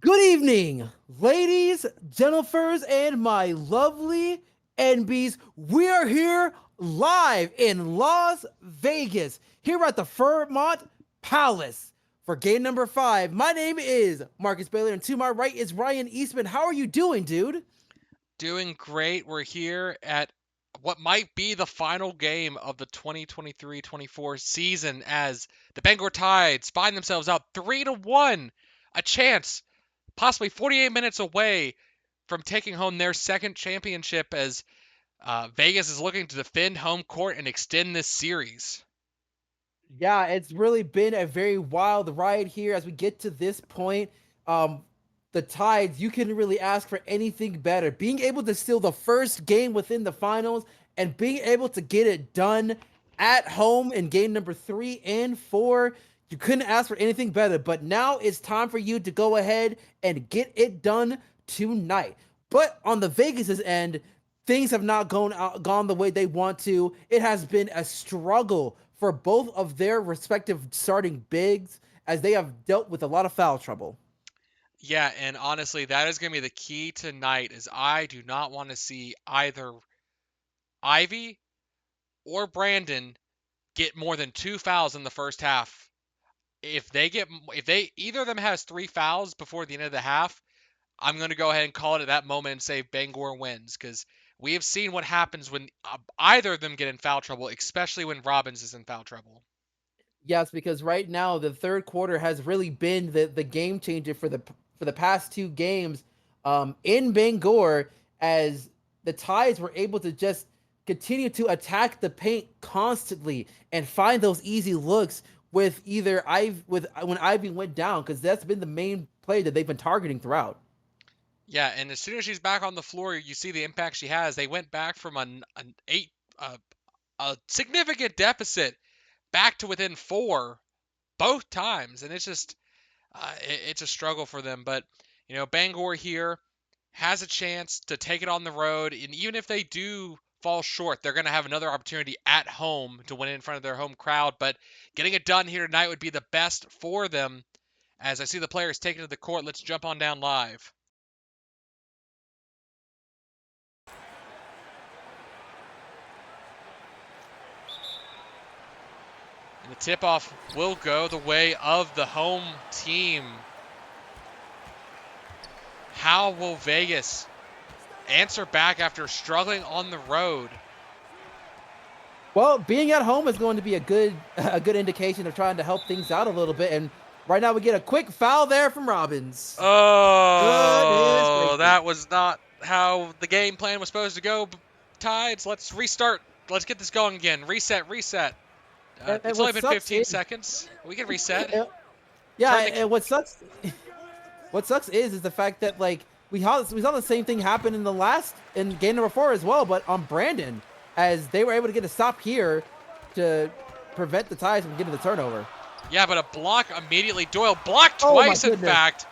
Good evening, ladies, gentlemen, and my lovely NBs. We are here live in Las Vegas, here at the Fairmont Palace for game number 5. My name is Marcus Baylor, and to my right is Ryan Eastman. How are you doing, dude? Doing great. We're here at what might be the final game of the 2023-24 season as the Bangor Tides find themselves up 3-1, a chance possibly 48 minutes away from taking home their second championship as Vegas is looking to defend home court and extend this series. Yeah, it's really been a very wild ride here as we get to this point. Um, the Tides, you couldn't really ask for anything better. Being able to steal the first game within the finals and being able to get it done at home in game number 3 and 4, you couldn't ask for anything better. But now it's time for you to go ahead and get it done tonight. But on the Vegas's end, things have not gone the way they want to. It has been a struggle for both of their respective starting bigs as they have dealt with a lot of foul trouble. Yeah, and honestly, that is going to be the key tonight. Is I do not want to see either Ivy or Brandon get more than 2 fouls in the first half. If they either of them has 3 fouls before the end of the half, I'm going to go ahead and call it at that moment and say Bangor wins because we have seen what happens when either of them get in foul trouble, especially when Robbins is in foul trouble. Yes, because right now the third quarter has really been the game changer for the past two games in Bangor as the Tides were able to just continue to attack the paint constantly and find those easy looks with either I with when Ivy went down because that's been the main play that they've been targeting throughout. Yeah, and as soon as she's back on the floor, you see the impact she has. They went back from an eight a significant deficit back to within 4 both times, and it's a struggle for them. But Bangor here has a chance to take it on the road, and even if they do fall short, they're going to have another opportunity at home to win in front of their home crowd. But getting it done here tonight would be the best for them. As I see the players taking to the court, let's jump on down live. And the tip-off will go the way of the home team. How will Vegas answer back after struggling on the road? Well, being at home is going to be a good indication of trying to help things out a little bit. And right now we get a quick foul there from Robbins. Goodness Oh, gracious. that was not how the game plan was supposed to go. Tides, let's restart. Let's get this going again. Reset, reset. And It's only what been sucks 15 is, seconds. We can reset. yeah, Turn the. and what sucks is the fact that like we saw the same thing happen in game number 4 as well, but on Brandon, as they were able to get a stop here to prevent the Tides from getting the turnover. Yeah, but a block immediately. Doyle blocked Oh my twice, in goodness. fact.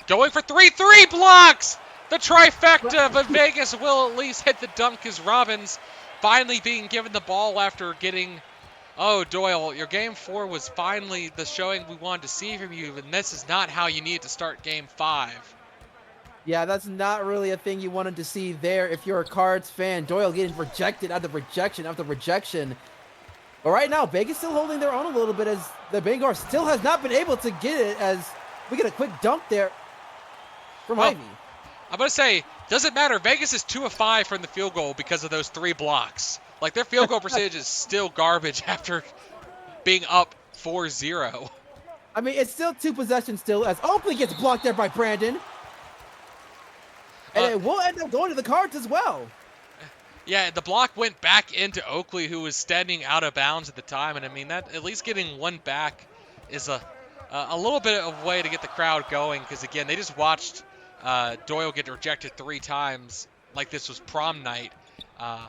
Going for three blocks! The trifecta, but Vegas will at least hit the dunk as Robbins finally being given the ball after getting. Oh, Doyle, your game 4 was finally the showing we wanted to see from you, and this is not how you need to start game 5. Yeah, that's not really a thing you wanted to see there if you're a Cards fan. Doyle getting rejected after rejection after rejection. But right now, Vegas still holding their own a little bit as the Bangor still has not been able to get it as we get a quick dunk there from Well, Ivy. I'm going to say, doesn't matter. Vegas is 2 of 5 from the field goal because of those 3 blocks. Like, their field goal percentage is still garbage after being up 4-0. I mean, it's still two possessions still as Oakley gets blocked there by Brandon. And Uh, it will end up going to the Cards as well. Yeah, the block went back into Oakley, who was standing out of bounds at the time, and I mean that at least getting one back is a little bit of a way to get the crowd going because again they just watched Doyle get rejected 3 times like this was prom night, uh,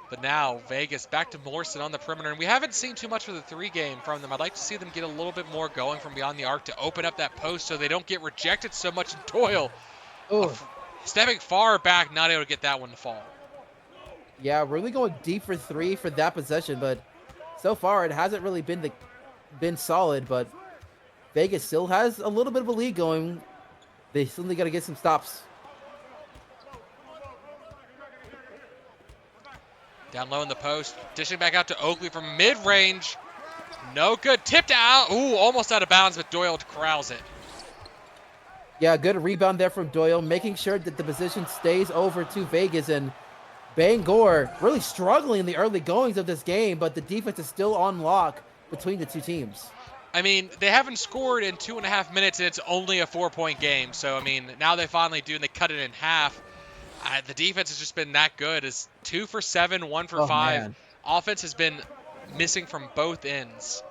but now Vegas back to Morrison on the perimeter, and we haven't seen too much of the 3 game from them. I'd like to see them get a little bit more going from beyond the arc to open up that post so they don't get rejected so much. And Doyle, Oh, stepping far back, not able to get that one to fall. yeah, really going deep for three for that possession, but so far it hasn't really been solid. But Vegas still has a little bit of a lead going. They still got to get some stops. Down low in the post. Dishing back out to Oakley from mid-range. No good. Tipped out. Ooh, almost out of bounds, but Doyle corrals it. Yeah, good rebound there from Doyle, making sure that the position stays over to Vegas. And Bangor really struggling in the early goings of this game, but the defense is still on lock between the two teams. I mean, they haven't scored in 2.5 minutes, and it's only a 4-point game. So, I mean, now they finally do, and they cut it in half. The defense has just been that good. It's 2 for 7, 1 for Oh, 5. man. Offense has been missing from both ends.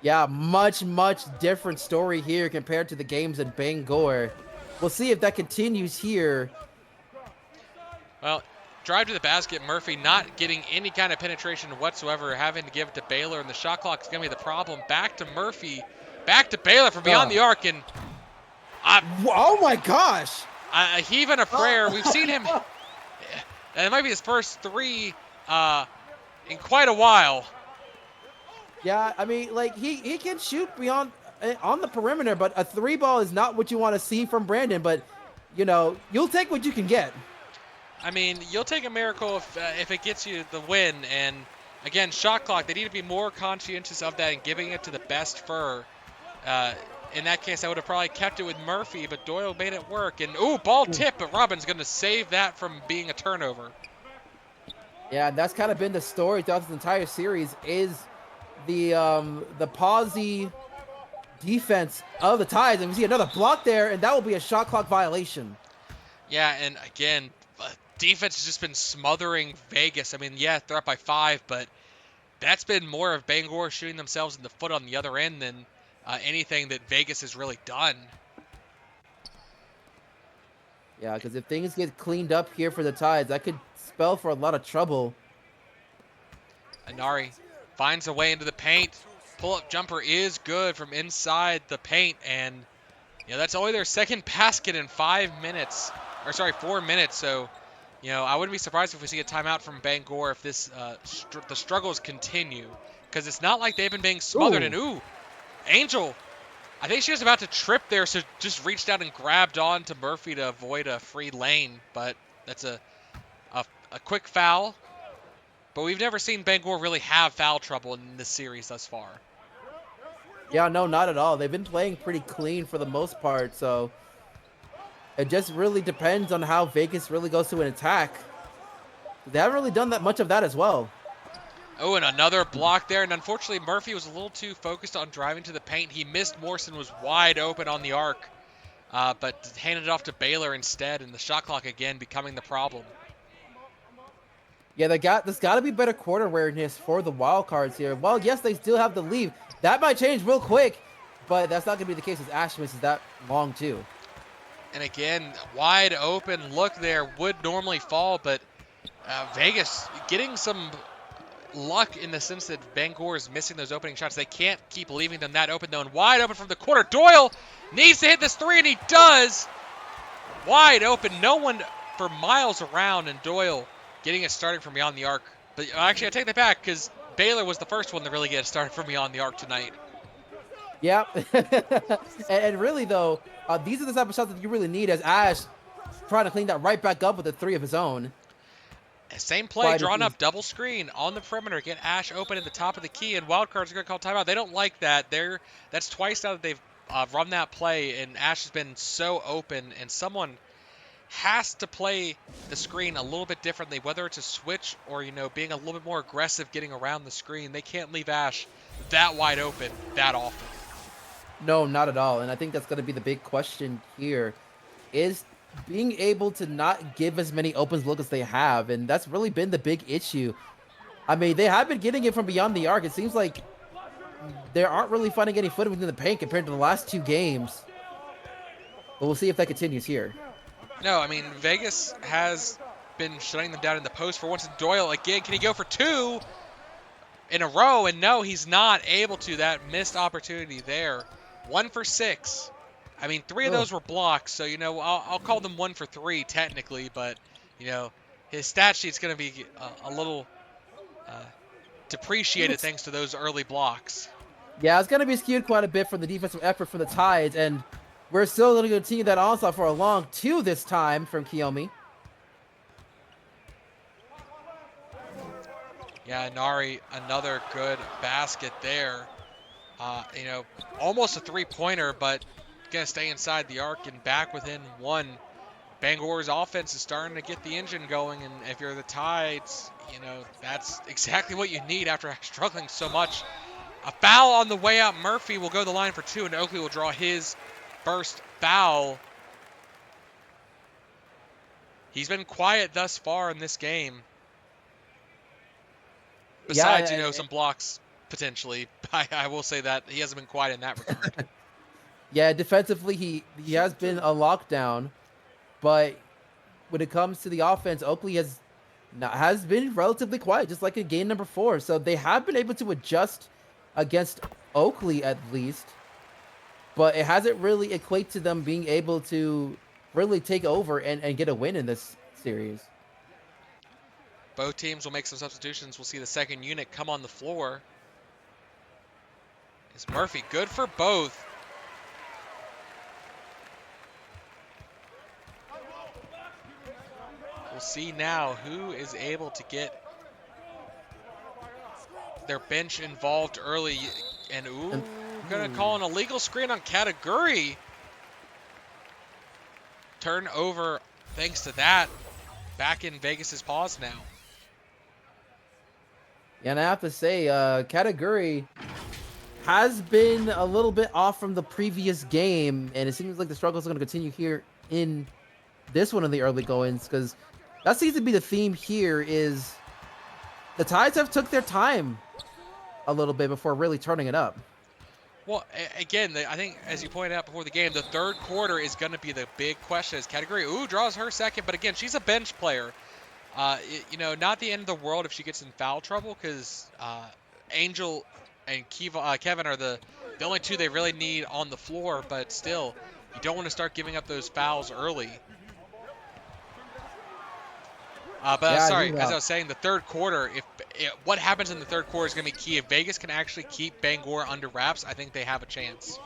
Yeah, much different story here compared to the games in Bangor. We'll see if that continues here. Well, drive to the basket. Murphy not getting any kind of penetration whatsoever, having to give it to Baylor, and the shot clock is going to be the problem. Back to Murphy. Back to Baylor from beyond the arc, and oh my gosh! a heave and a prayer. We've seen him. It might be his first three in quite a while. Yeah, I mean, like, he can shoot beyond on the perimeter, but a three ball is not what you want to see from Brandon. But, you know, you'll take what you can get. I mean, you'll take a miracle if it gets you the win. And, again, shot clock, they need to be more conscientious of that and giving it to the best fur. In that case, I would have probably kept it with Murphy, but Doyle made it work. And, ooh, ball tip, but Robin's going to save that from being a turnover. Yeah, and that's kind of been the story throughout this entire series is the Pawsey defense of the Tides. And we see another block there, and that will be a shot clock violation. Yeah, and again, defense has just been smothering Vegas. I mean, yeah, they're up by 5, but that's been more of Bangor shooting themselves in the foot on the other end than anything that Vegas has really done. Yeah, because if things get cleaned up here for the Tides, that could spell for a lot of trouble. Anari finds a way into the paint. Pull-up jumper is good from inside the paint, and that's only their second basket in 4 minutes. So, I wouldn't be surprised if we see a timeout from Bangor if this the struggles continue, because it's not like they've been being smothered. Ooh. And Angel, I think she was about to trip there, so just reached out and grabbed on to Murphy to avoid a free lane, but that's a quick foul. But we've never seen Bangor really have foul trouble in this series thus far. Yeah, no, not at all. They've been playing pretty clean for the most part, so it just really depends on how Vegas really goes to an attack. They haven't really done that much of that as well. Oh, and another block there, and unfortunately Murphy was a little too focused on driving to the paint. He missed Morrison, was wide open on the arc, but handed it off to Baylor instead, and the shot clock again becoming the problem. Yeah, there's got to be better court awareness for the wild cards here. Well, yes, they still have the lead. That might change real quick, but that's not going to be the case as Ash misses that long too. And again, wide open look there would normally fall, but Vegas getting some luck in the sense that Bangor is missing those opening shots. They can't keep leaving them that open, though, and wide open from the corner. Doyle needs to hit this three, and he does. Wide open, no one for miles around, and Doyle getting it started from beyond the arc. But actually, I take that back, because Baylor was the first one to really get it started from beyond the arc tonight. Yeah, and really, though, these are the type of shots that you really need as Ash trying to clean that right back up with a three of his own. Same play, drawn up, double screen on the perimeter, get Ash open at the top of the key, and Wildcards are going to call timeout. They don't like that. That's twice now that they've run that play, and Ash has been so open, and someone has to play the screen a little bit differently, whether it's a switch or, being a little bit more aggressive getting around the screen. They can't leave Ash that wide open that often. No, not at all. And I think that's going to be the big question here is being able to not give as many opens look as they have. And that's really been the big issue. I mean, they have been getting it from beyond the arc. It seems like they aren't really finding any footing within the paint compared to the last two games. But we'll see if that continues here. No, I mean, Vegas has been shutting them down in the post for once. And Doyle, again, can he go for two in a row? And no, he's not able to. That missed opportunity there. 1 for 6. I mean, 3 of those were blocks, so, I'll call them 1 for 3 technically, but, his stat sheet's going to be a little depreciated thanks to those early blocks. Yeah, it's going to be skewed quite a bit from the defensive effort for the Tides, and We're still going to continue that onslaught for a long two this time from Kiyomi. Yeah, Nari, another good basket there. Almost a three-pointer, but gonna stay inside the arc and back within one. Bangor's offense is starting to get the engine going, and if you're the Tides, that's exactly what you need after struggling so much. A foul on the way out. Murphy will go to the line for two, and Oakley will draw his first foul. He's been quiet thus far in this game. Besides, some blocks potentially. I will say that he hasn't been quiet in that regard. Yeah, defensively he has been a lockdown, but when it comes to the offense, Oakley has been relatively quiet, just like in game number 4. So they have been able to adjust against Oakley at least, but it hasn't really equated to them being able to really take over and get a win in this series. Both teams will make some substitutions. We'll see the second unit come on the floor. Is Murphy good for both? We'll see now who is able to get their bench involved early. And gonna call an illegal screen on Kataguri. Turnover thanks to that. Back in Vegas's paws now. Yeah, and I have to say, Kataguri has been a little bit off from the previous game, and it seems like the struggles are going to continue here in this one in the early goings, because that seems to be the theme here is the Tides have took their time a little bit before really turning it up. Well, again, I think, as you pointed out before the game, the third quarter is going to be the big question. As Kataguri, draws her second, but again, she's a bench player. Not the end of the world if she gets in foul trouble, because Angel and Kevin are the only two they really need on the floor, but still, you don't want to start giving up those fouls early. Sorry, as I was saying, the third quarter, what happens in the third quarter is going to be key. If Vegas can actually keep Bangor under wraps, I think they have a chance.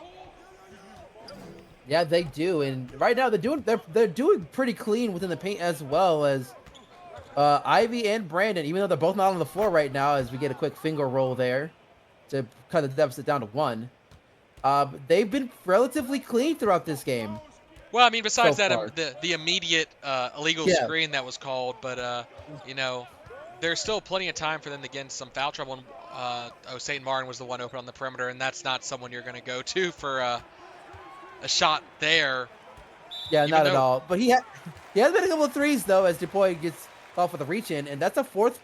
Yeah, they do, and right now they're doing pretty clean within the paint as well as Ivy and Brandon, even though they're both not on the floor right now, as we get a quick finger roll there to cut the deficit down to 1. They've been relatively clean throughout this game. Well, I mean, besides that, the immediate illegal screen that was called, but there's still plenty of time for them to get in some foul trouble. And, St. Martin was the one open on the perimeter, and that's not someone you're going to go to for a shot there. Yeah, not at all. But he has been a couple of threes though, as DuPois gets off with a reach in, and that's a 4th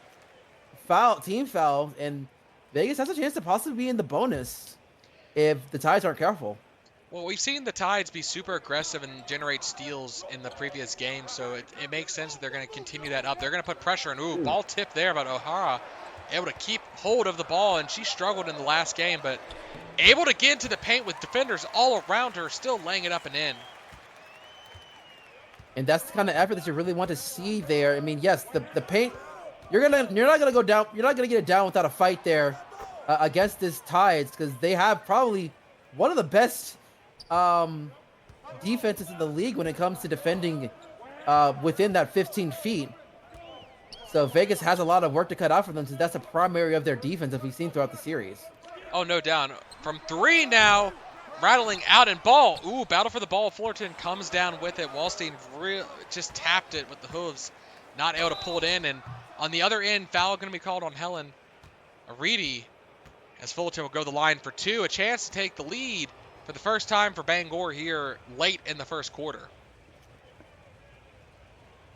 team foul, and Vegas has a chance to possibly be in the bonus if the Tides aren't careful. Well, we've seen the Tides be super aggressive and generate steals in the previous game, so it makes sense that they're going to continue that up. They're going to put pressure, and ball tip there, but O'Hara able to keep hold of the ball, and she struggled in the last game, but able to get into the paint with defenders all around her, still laying it up and in. And that's the kind of effort that you really want to see there. I mean, yes, the paint, you're not gonna go down. You're not gonna get it down without a fight there against this Tides, because they have probably one of the best defenses in the league when it comes to defending within that 15 feet. So Vegas has a lot of work to cut out for them, since that's a primary of their defense that we've seen throughout the series. Oh, no doubt. From 3 now, rattling out and ball. Battle for the ball. Fullerton comes down with it. Wallstein just tapped it with the hooves. Not able to pull it in. And on the other end, foul going to be called on Helen Aridi, as Fullerton will go the line for 2. A chance to take the lead for the first time for Bangor here late in the first quarter.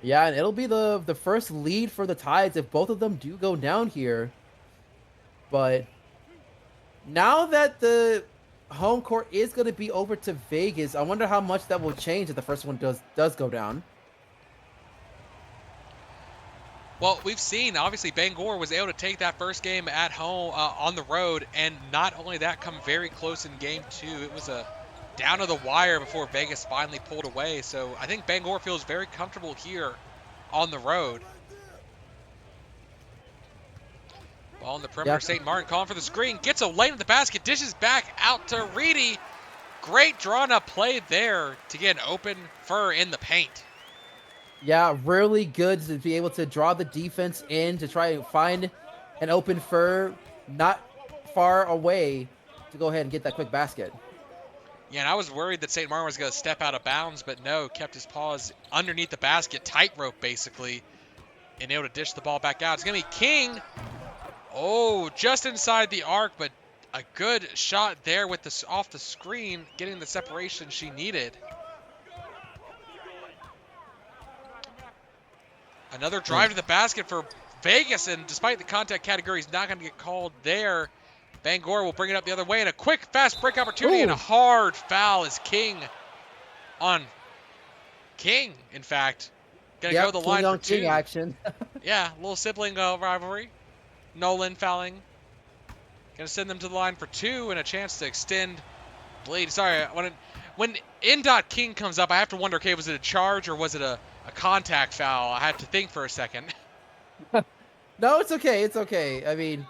Yeah, and it'll be the first lead for the Tides if both of them do go down here. But now that the home court is going to be over to Vegas, I wonder how much that will change if the first one does go down. Well, we've seen, obviously, Bangor was able to take that first game at home on the road, and not only that, come very close in game 2. It was a down to the wire before Vegas finally pulled away. So I think Bangor feels very comfortable here on the road. Ball in the perimeter. St. Martin calling for the screen. Gets a lane in the basket. Dishes back out to Reedy. great drawn-up play there to get an open Fur in the paint. Yeah, really good to be able to draw the defense in to try and find an open Fur not far away to go ahead and get that quick basket. Yeah, and I was worried that St. Martin was going to step out of bounds, but no, kept his paws underneath the basket, tightrope basically, and able to dish the ball back out. It's going to be King. Oh, just inside the arc, but a good shot there with this off the screen, getting the separation she needed. Another drive to the basket for Vegas, and despite the contact category, he's not going to get called there. Bangor will bring it up the other way, and a quick, fast break opportunity, and a hard foul is King on King, in fact. Going to go to the line for two. King action. Yeah, a little sibling rivalry. Nolan fouling. Going to send them to the line for two and a chance to extend the lead. Sorry, when King comes up, I have to wonder, okay, was it a charge or was it a contact foul? I had to think for a second. No, it's okay. It's okay. I mean,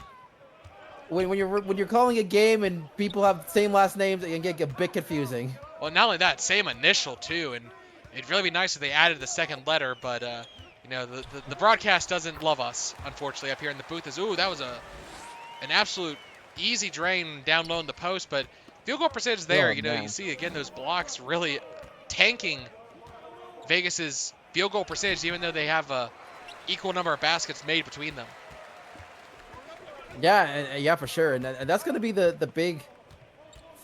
when you're calling a game and people have the same last names, it can get a bit confusing. Well, not only that, same initial too, and it'd really be nice if they added the second letter, but you know, the broadcast doesn't love us, unfortunately, up here in the booth. That was an absolute easy drain down low in the post, but field goal percentage there. You see again those blocks really tanking Vegas's field goal percentage, even though they have a equal number of baskets made between them. Yeah, for sure, and that's going to be the big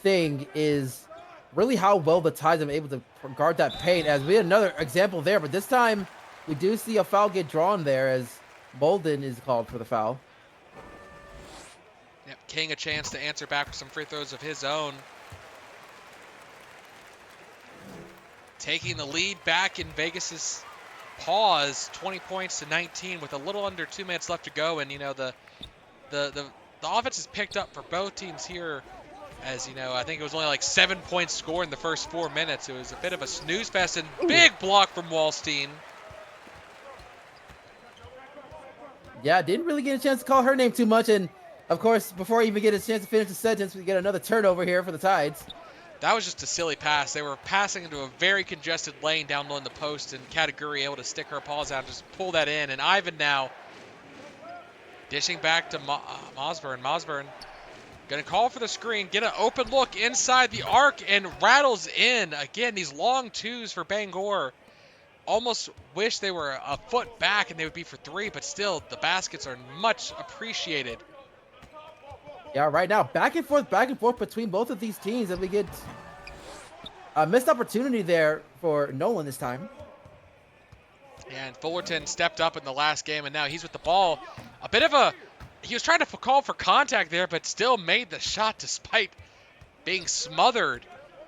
thing, is really how well the Tides are able to guard that paint. As we had another example there, but this time we do see a foul get drawn there as Bolden is called for the foul. Yep, King a chance to answer back with some free throws of his own. Taking the lead back in Vegas's paws, 20 points to 19 with a little under 2 minutes left to go. And, you know, the offense has picked up for both teams here. As, you know, I think it was only like 7 points scored in the first 4 minutes. It was a bit of a snooze fest, and big block from Wallstein. Yeah, didn't really get a chance to call her name too much. And, of course, before I even get a chance to finish the sentence, we get another turnover here for the Tides. That was just a silly pass. They were passing into a very congested lane down low in the post, and Kataguri able to stick her paws out and just pull that in. And Ivan now dishing back to Mosburn. Mosburn going to call for the screen, get an open look inside the arc, and rattles in. Again, these long twos for Bangor. Almost wish they were a foot back and they would be for three, but still, the baskets are much appreciated. Yeah, right now, back and forth between both of these teams, and we get a missed opportunity there for Nolan this time. And Fullerton stepped up in the last game, and now he's with the ball. He was trying to call for contact there, but still made the shot despite being smothered.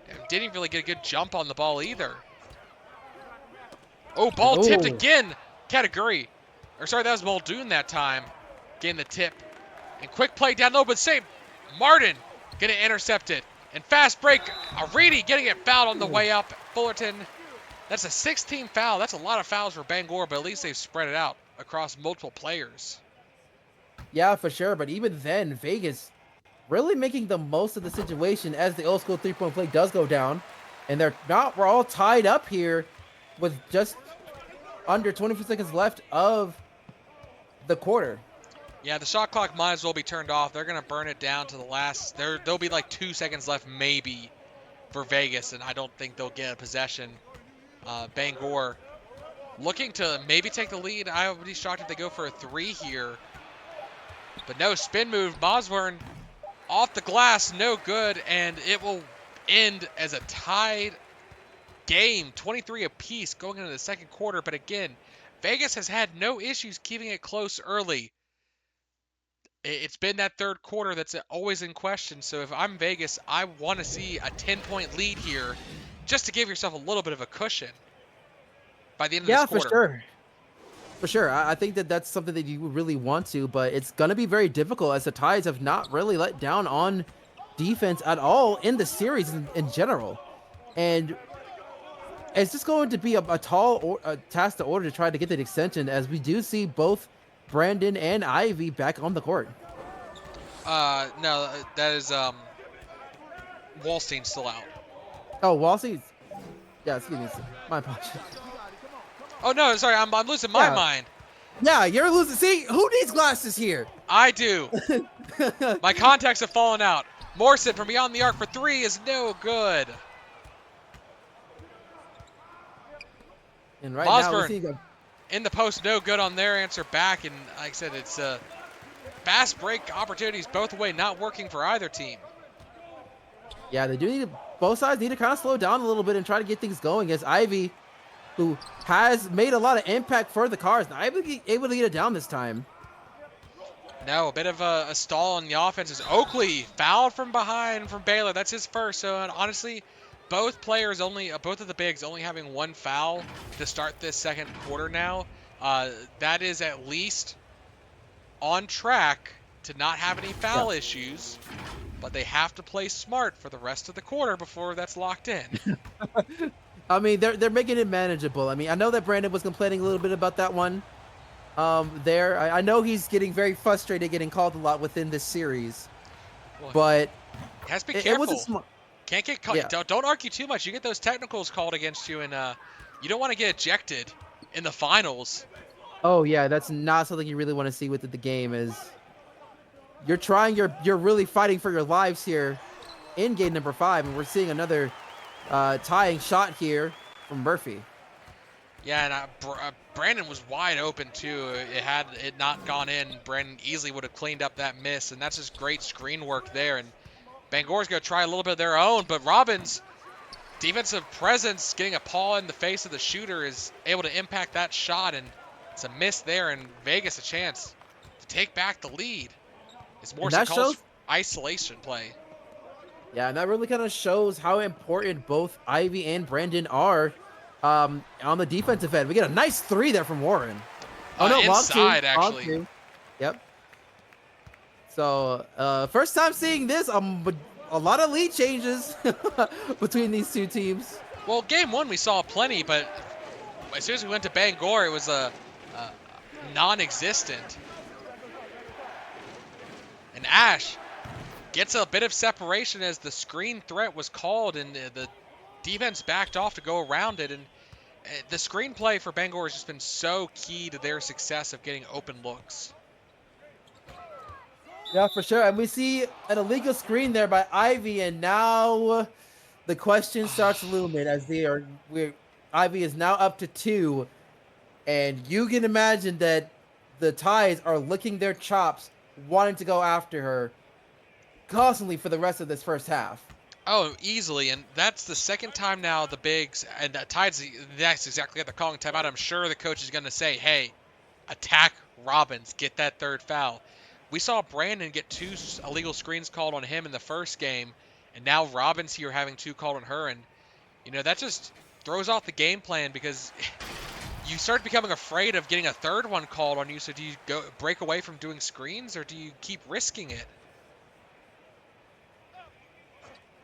And didn't really get a good jump on the ball either. Oh, ball tipped again. Category. That was Muldoon that time. Getting the tip. And quick play down low, but St. Martin going to intercept it. And fast break. Aridi getting it fouled on the way up. Fullerton. That's a 16 foul. That's a lot of fouls for Bangor, but at least they've spread it out across multiple players. Yeah, for sure. But even then, Vegas really making the most of the situation as the old school three-point play does go down. And we're all tied up here with just under 24 seconds left of the quarter. Yeah, the shot clock might as well be turned off. They're going to burn it down to the last. There'll be like 2 seconds left maybe for Vegas, and I don't think they'll get a possession. Bangor looking to maybe take the lead. I would be shocked if they go for a three here. But no, spin move. Mosburn off the glass, no good, and it will end as a tied game, 23 apiece going into the second quarter. But again, Vegas has had no issues keeping it close early. It's been that third quarter that's always in question. So if I'm Vegas, I want to see a 10-point lead here just to give yourself a little bit of a cushion by the end of this quarter. Yeah, for sure. For sure. I think that's something that you really want to, but it's going to be very difficult as the Tides have not really let down on defense at all in the series in general. And it's just going to be a tall task to order to try to get that extension, as we do see both Brandon and Ivy back on the court. No, that is Wallstein still out. Oh, Walsey's. Yeah, excuse me. My apologies. Oh no, sorry, I'm losing my Yeah. mind. Yeah, you're losing. See, who needs glasses here? I do. My contacts have fallen out. Morrison from beyond the arc for 3 is no good. And right now we Mosburn see in the post, no good on their answer back. And like I said, it's fast break opportunities both way, not working for either team. yeah, they do need to, both sides need to kind of slow down a little bit and try to get things going. As Ivy, who has made a lot of impact for the Cars, not able to get it down this time. No, a bit of a stall on the offense is Oakley fouled from behind from Baylor. That's his first. So honestly, both players both of the bigs only having one foul to start this second quarter now. That is at least on track to not have any foul issues, but they have to play smart for the rest of the quarter before that's locked in. I mean, they're making it manageable. I mean, I know that Brandon was complaining a little bit about that one. I know he's getting very frustrated getting called a lot within this series, Well, but he has to be it careful. was a smart. Can't get caught. Yeah. Don't argue too much. You get those technicals called against you, and you don't want to get ejected in the finals. Oh yeah, that's not something you really want to see within the game. Is you're really fighting for your lives here in game number 5, and we're seeing another tying shot here from Murphy. Yeah, and Brandon was wide open too. Had it not gone in, Brandon easily would have cleaned up that miss, and that's just great screen work there. And Bangor's going to try a little bit of their own, but Robbins' defensive presence, getting a paw in the face of the shooter, is able to impact that shot, and it's a miss there, and Vegas a chance to take back the lead. As Morrison calls isolation play. Yeah, and that really kind of shows how important both Ivy and Brandon are on the defensive end. We get a nice 3 there from Warren. Oh no, inside long actually. two. Yep. So first time seeing this, a lot of lead changes between these two teams. Well, game 1 we saw plenty, but as soon as we went to Bangor, it was a non-existent. And Ash gets a bit of separation as the screen threat was called, and the defense backed off to go around it. And the screenplay for Bangor has just been so key to their success of getting open looks. Yeah, for sure. And we see an illegal screen there by Ivy, and now the question starts looming as Ivy is now up to 2, and you can imagine that the Tides are licking their chops, wanting to go after her constantly for the rest of this first half. Oh, easily, and that's the second time now the bigs and the Tides. That's exactly what they're calling timeout. I'm sure the coach is going to say, "Hey, attack Robbins, get that third foul." We saw Brandon get 2 illegal screens called on him in the first game, and now Robbins here having 2 called on her, and that just throws off the game plan because you start becoming afraid of getting a third one called on you. So do you go break away from doing screens, or do you keep risking it?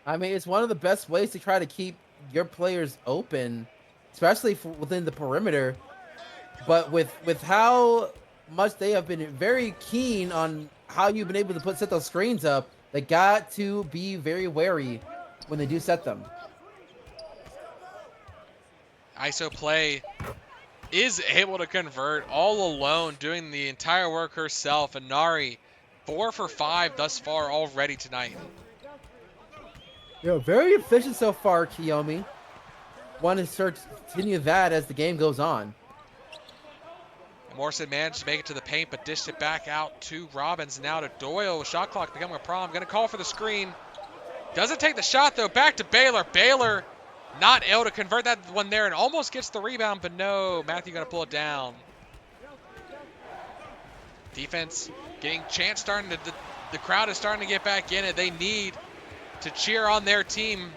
I mean, it's one of the best ways to try to keep your players open, especially within the perimeter. But with how much they have been very keen on how you've been able to set those screens up, they got to be very wary when they do set them. ISO play is able to convert all alone, doing the entire work herself. And Nari, 4 for 5 thus far already tonight. Yeah, very efficient so far, Kiyomi. Want to continue that as the game goes on. Morrison managed to make it to the paint, but dished it back out to Robbins. Now to Doyle. Shot clock becoming a problem. Going to call for the screen. Doesn't take the shot, though. Back to Baylor. Baylor not able to convert that one there and almost gets the rebound, but no. Matthew going to pull it down. Defense getting chance starting to... The crowd is starting to get back in it. They need to cheer on their team.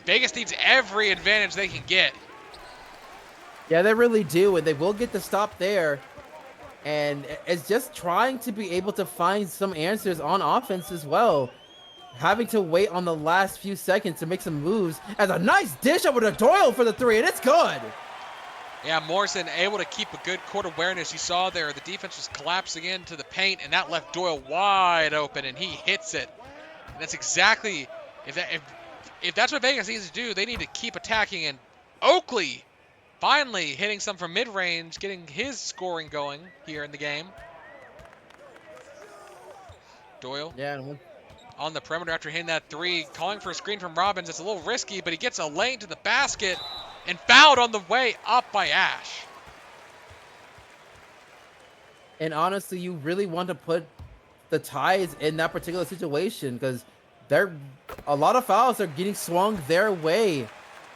Vegas needs every advantage they can get. Yeah, they really do, and they will get the stop there. And it's just trying to be able to find some answers on offense as well. Having to wait on the last few seconds to make some moves. As a nice dish over to Doyle for the 3, and it's good. Yeah, Morrison able to keep a good court awareness. You saw there, the defense was collapsing into the paint, and that left Doyle wide open, and he hits it. And that's exactly, if if that's what Vegas needs to do, they need to keep attacking. And Oakley finally hitting some from mid-range, getting his scoring going here in the game. Doyle Yeah, and on the perimeter after hitting that three, calling for a screen from Robbins. It's a little risky, but he gets a lane to the basket and fouled on the way up by Ash. And honestly, you really want to put the Tides in that particular situation because they're a lot of fouls are getting swung their way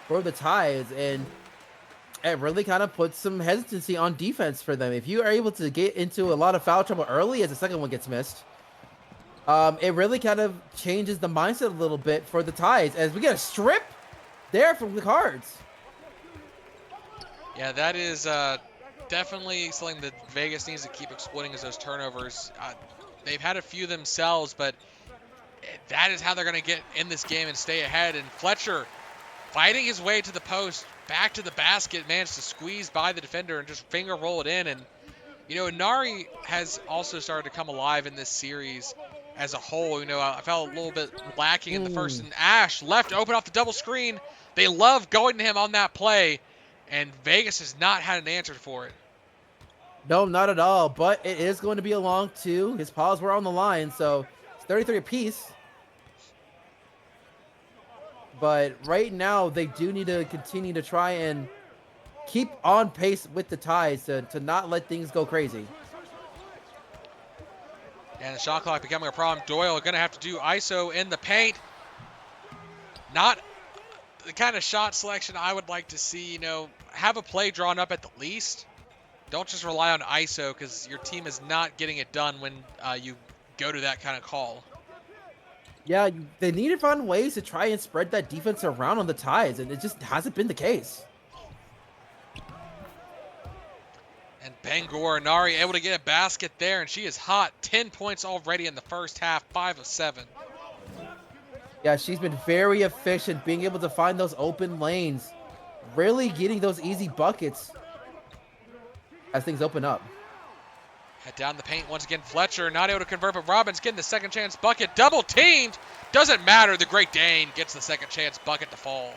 for the Tides, and it really kind of puts some hesitancy on defense for them. If you are able to get into a lot of foul trouble early as the second one gets missed, it really kind of changes the mindset a little bit for the Tides as we get a strip there from the Cards. Yeah, that is definitely something that Vegas needs to keep exploiting is those turnovers. They've had a few themselves, but that is how they're going to get in this game and stay ahead. And Fletcher fighting his way to the post, back to the basket, managed to squeeze by the defender and just finger roll it in. And, you know, Nari has also started to come alive in this series as a whole. You know, I felt a little bit lacking in the first. And Ash left open off the double screen. They love going to him on that play. And Vegas has not had an answer for it. No, not at all. But it is going to be a long two. His paws were on the line, so it's 33 apiece. But right now, they do need to continue to try and keep on pace with the Tides to not let things go crazy. And the shot clock becoming a problem. Doyle going to have to do ISO in the paint. Not the kind of shot selection I would like to see. You know, have a play drawn up at the least. Don't just rely on ISO because your team is not getting it done when you go to that kind of call. Yeah, they need to find ways to try and spread that defense around on the Tides, and it just hasn't been the case. And Bangor Nari able to get a basket there, and she is hot. 10 points already in the first half, 5 of 7. Yeah, she's been very efficient, being able to find those open lanes, really getting those easy buckets as things open up. Head down the paint once again. Fletcher not able to convert, but Robbins getting the second chance bucket. Double teamed. Doesn't matter. The Great Dane gets the second chance bucket to fall.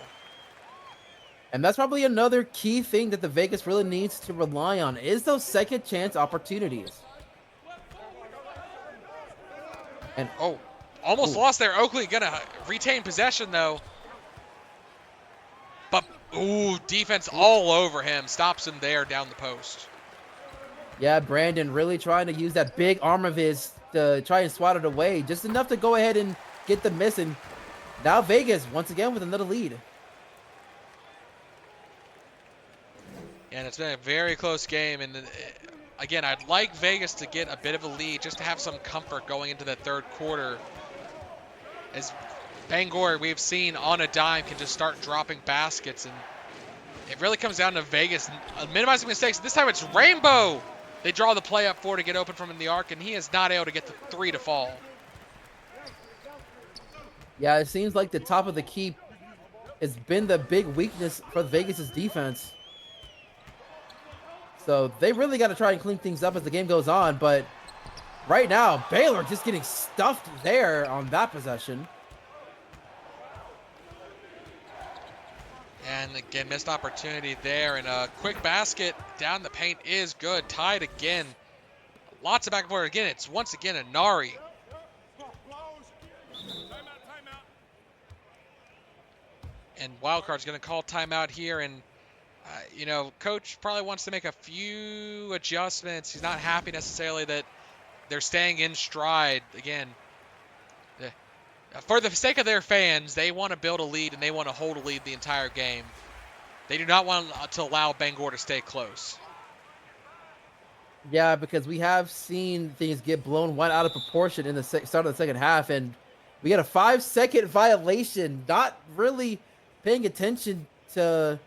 And that's probably another key thing that the Vegas really needs to rely on is those second chance opportunities. And almost lost there. Oakley gonna retain possession though. But defense all over him. Stops him there down the post. Yeah, Brandon really trying to use that big arm of his to try and swat it away. Just enough to go ahead and get the miss. And now Vegas, once again, with another lead. And it's been a very close game. And again, I'd like Vegas to get a bit of a lead just to have some comfort going into that third quarter. As Bangor, we've seen on a dime, can just start dropping baskets. And it really comes down to Vegas minimizing mistakes. This time it's Rainbow. They draw the play up for to get open from in the arc, and he is not able to get the three to fall. Yeah, it seems like the top of the key has been the big weakness for Vegas' defense. So they really got to try and clean things up as the game goes on. But right now, Baylor just getting stuffed there on that possession. And again, missed opportunity there. And a quick basket down the paint is good. Tied again. Lots of back and forth. Again, it's once again a Nari. And Wildcard's going to call timeout here. And, you know, coach probably wants to make a few adjustments. He's not happy necessarily that they're staying in stride. Again, for the sake of their fans, they want to build a lead and they want to hold a lead the entire game. They do not want to allow Bangor to stay close. Yeah, because we have seen things get blown one out of proportion in the start of the second half, and we got a 5-second violation, not really paying attention to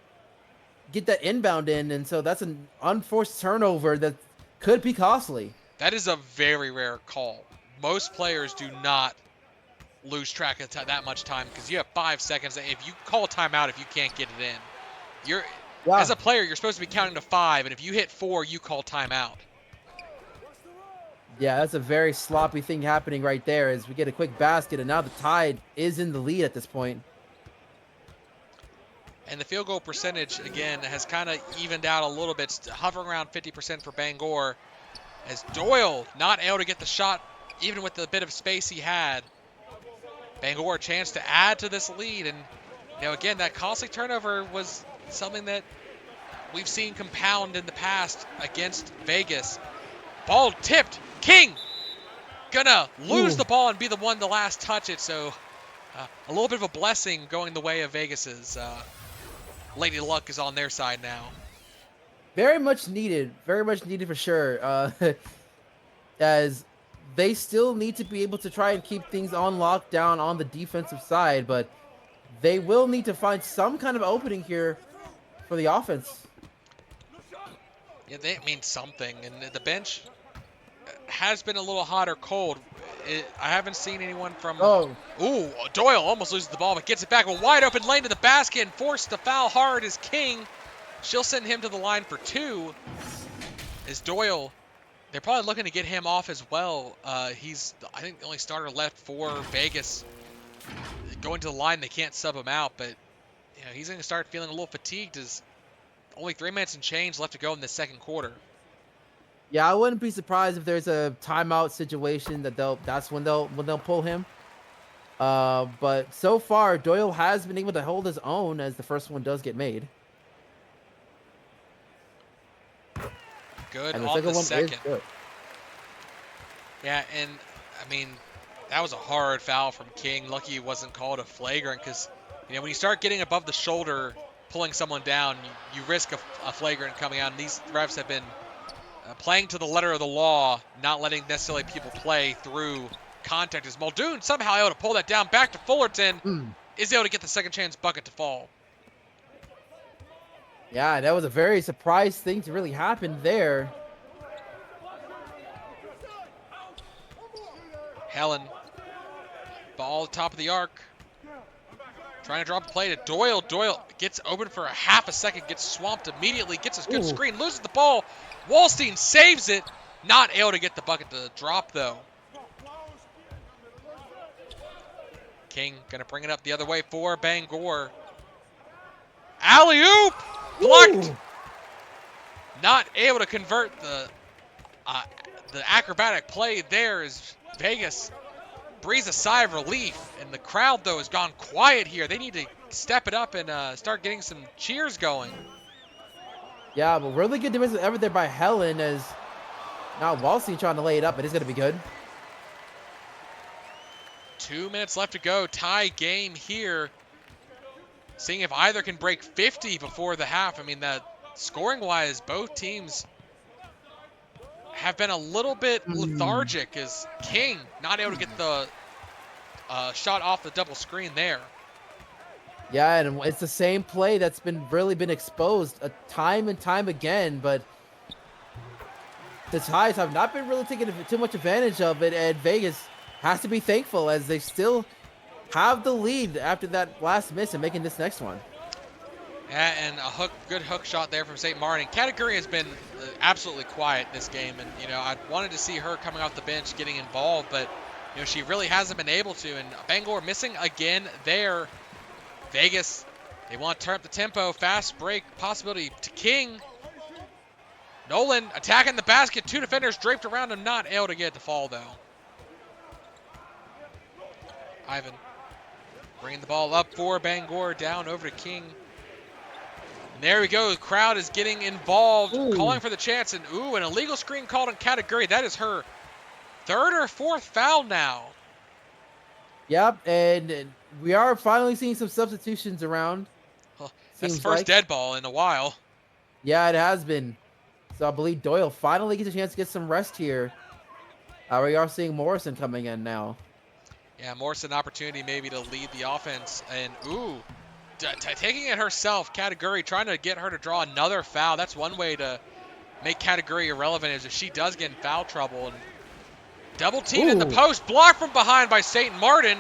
get that inbound in, and so that's an unforced turnover that could be costly. That is a very rare call. Most players do not lose track of that much time because you have 5 seconds. If you call a timeout, if you can't get it in, as a player, you're supposed to be counting to 5, and if you hit 4, you call timeout. Yeah, that's a very sloppy thing happening right there as we get a quick basket, and now the Tide is in the lead at this point. And the field goal percentage, again, has kind of evened out a little bit, hovering around 50% for Bangor, as Doyle not able to get the shot, even with the bit of space he had. Bangor a chance to add to this lead, and again, that costly turnover was something that we've seen compound in the past against Vegas. Ball tipped. King gonna lose the ball and be the one to last touch it. So a little bit of a blessing going the way of Vegas's. Lady Luck is on their side now. Very much needed for sure. As they still need to be able to try and keep things on lockdown on the defensive side, but they will need to find some kind of opening here for the offense. Yeah, that means something. And the bench has been a little hot or cold. I haven't seen anyone from... Oh. Ooh, Doyle almost loses the ball, but gets it back. A wide open lane to the basket and forced to foul hard is King. She'll send him to the line for 2. As Doyle, they're probably looking to get him off as well. He's, I think, the only starter left for Vegas. Going to the line, they can't sub him out, but he's going to start feeling a little fatigued as only 3 minutes and change left to go in the second quarter. Yeah, I wouldn't be surprised if there's a timeout situation that's when they'll pull him. But so far, Doyle has been able to hold his own as the first one does get made. Good and on the second. Is good. Yeah, and I mean, that was a hard foul from King. Lucky it wasn't called a flagrant because, when you start getting above the shoulder, pulling someone down, you risk a flagrant coming out. And these refs have been playing to the letter of the law, not letting necessarily people play through contact. As Muldoon somehow able to pull that down back to Fullerton, is able to get the second chance bucket to fall. Yeah, that was a very surprise thing to really happen there. Helen, ball top of the arc. Trying to drop a play to Doyle. Doyle gets open for a half a second, gets swamped immediately, gets a good screen, loses the ball. Wallstein saves it. Not able to get the bucket to drop, though. King going to bring it up the other way for Bangor. Alley-oop! Blocked. Not able to convert the acrobatic play there as Vegas breathes a sigh of relief. And the crowd, though, has gone quiet here. They need to step it up and start getting some cheers going. Yeah, but really good defensive effort there by Helen as now Wallstein trying to lay it up, but it's going to be good. 2 minutes left to go. Tie game here. Seeing if either can break 50 before the half. I mean, that scoring-wise, both teams have been a little bit lethargic as King not able to get the shot off the double screen there. Yeah, and it's the same play that's really been exposed time and time again, but the Ties have not been really taking too much advantage of it, and Vegas has to be thankful as they still have the lead after that last miss and making this next one. Yeah, and a good hook shot there from St. Martin. Category has been absolutely quiet this game, and I wanted to see her coming off the bench getting involved, but she really hasn't been able to. And Bangor missing again there. Vegas, they want to turn up the tempo. Fast break possibility to King. Nolan attacking the basket. 2 defenders draped around him, not able to get it to fall though. Ivan bringing the ball up for Bangor, down over to King. And there we go. The crowd is getting involved, calling for the chance. And an illegal screen called on Category. That is her 3rd or 4th foul now. Yep, and we are finally seeing some substitutions around. Well, that's the first dead ball in a while. Yeah, it has been. So I believe Doyle finally gets a chance to get some rest here. We are seeing Morrison coming in now. Yeah, Morrison opportunity maybe to lead the offense. And taking it herself, Category trying to get her to draw another foul. That's one way to make Category irrelevant is if she does get in foul trouble. And double team in the post, blocked from behind by St. Martin.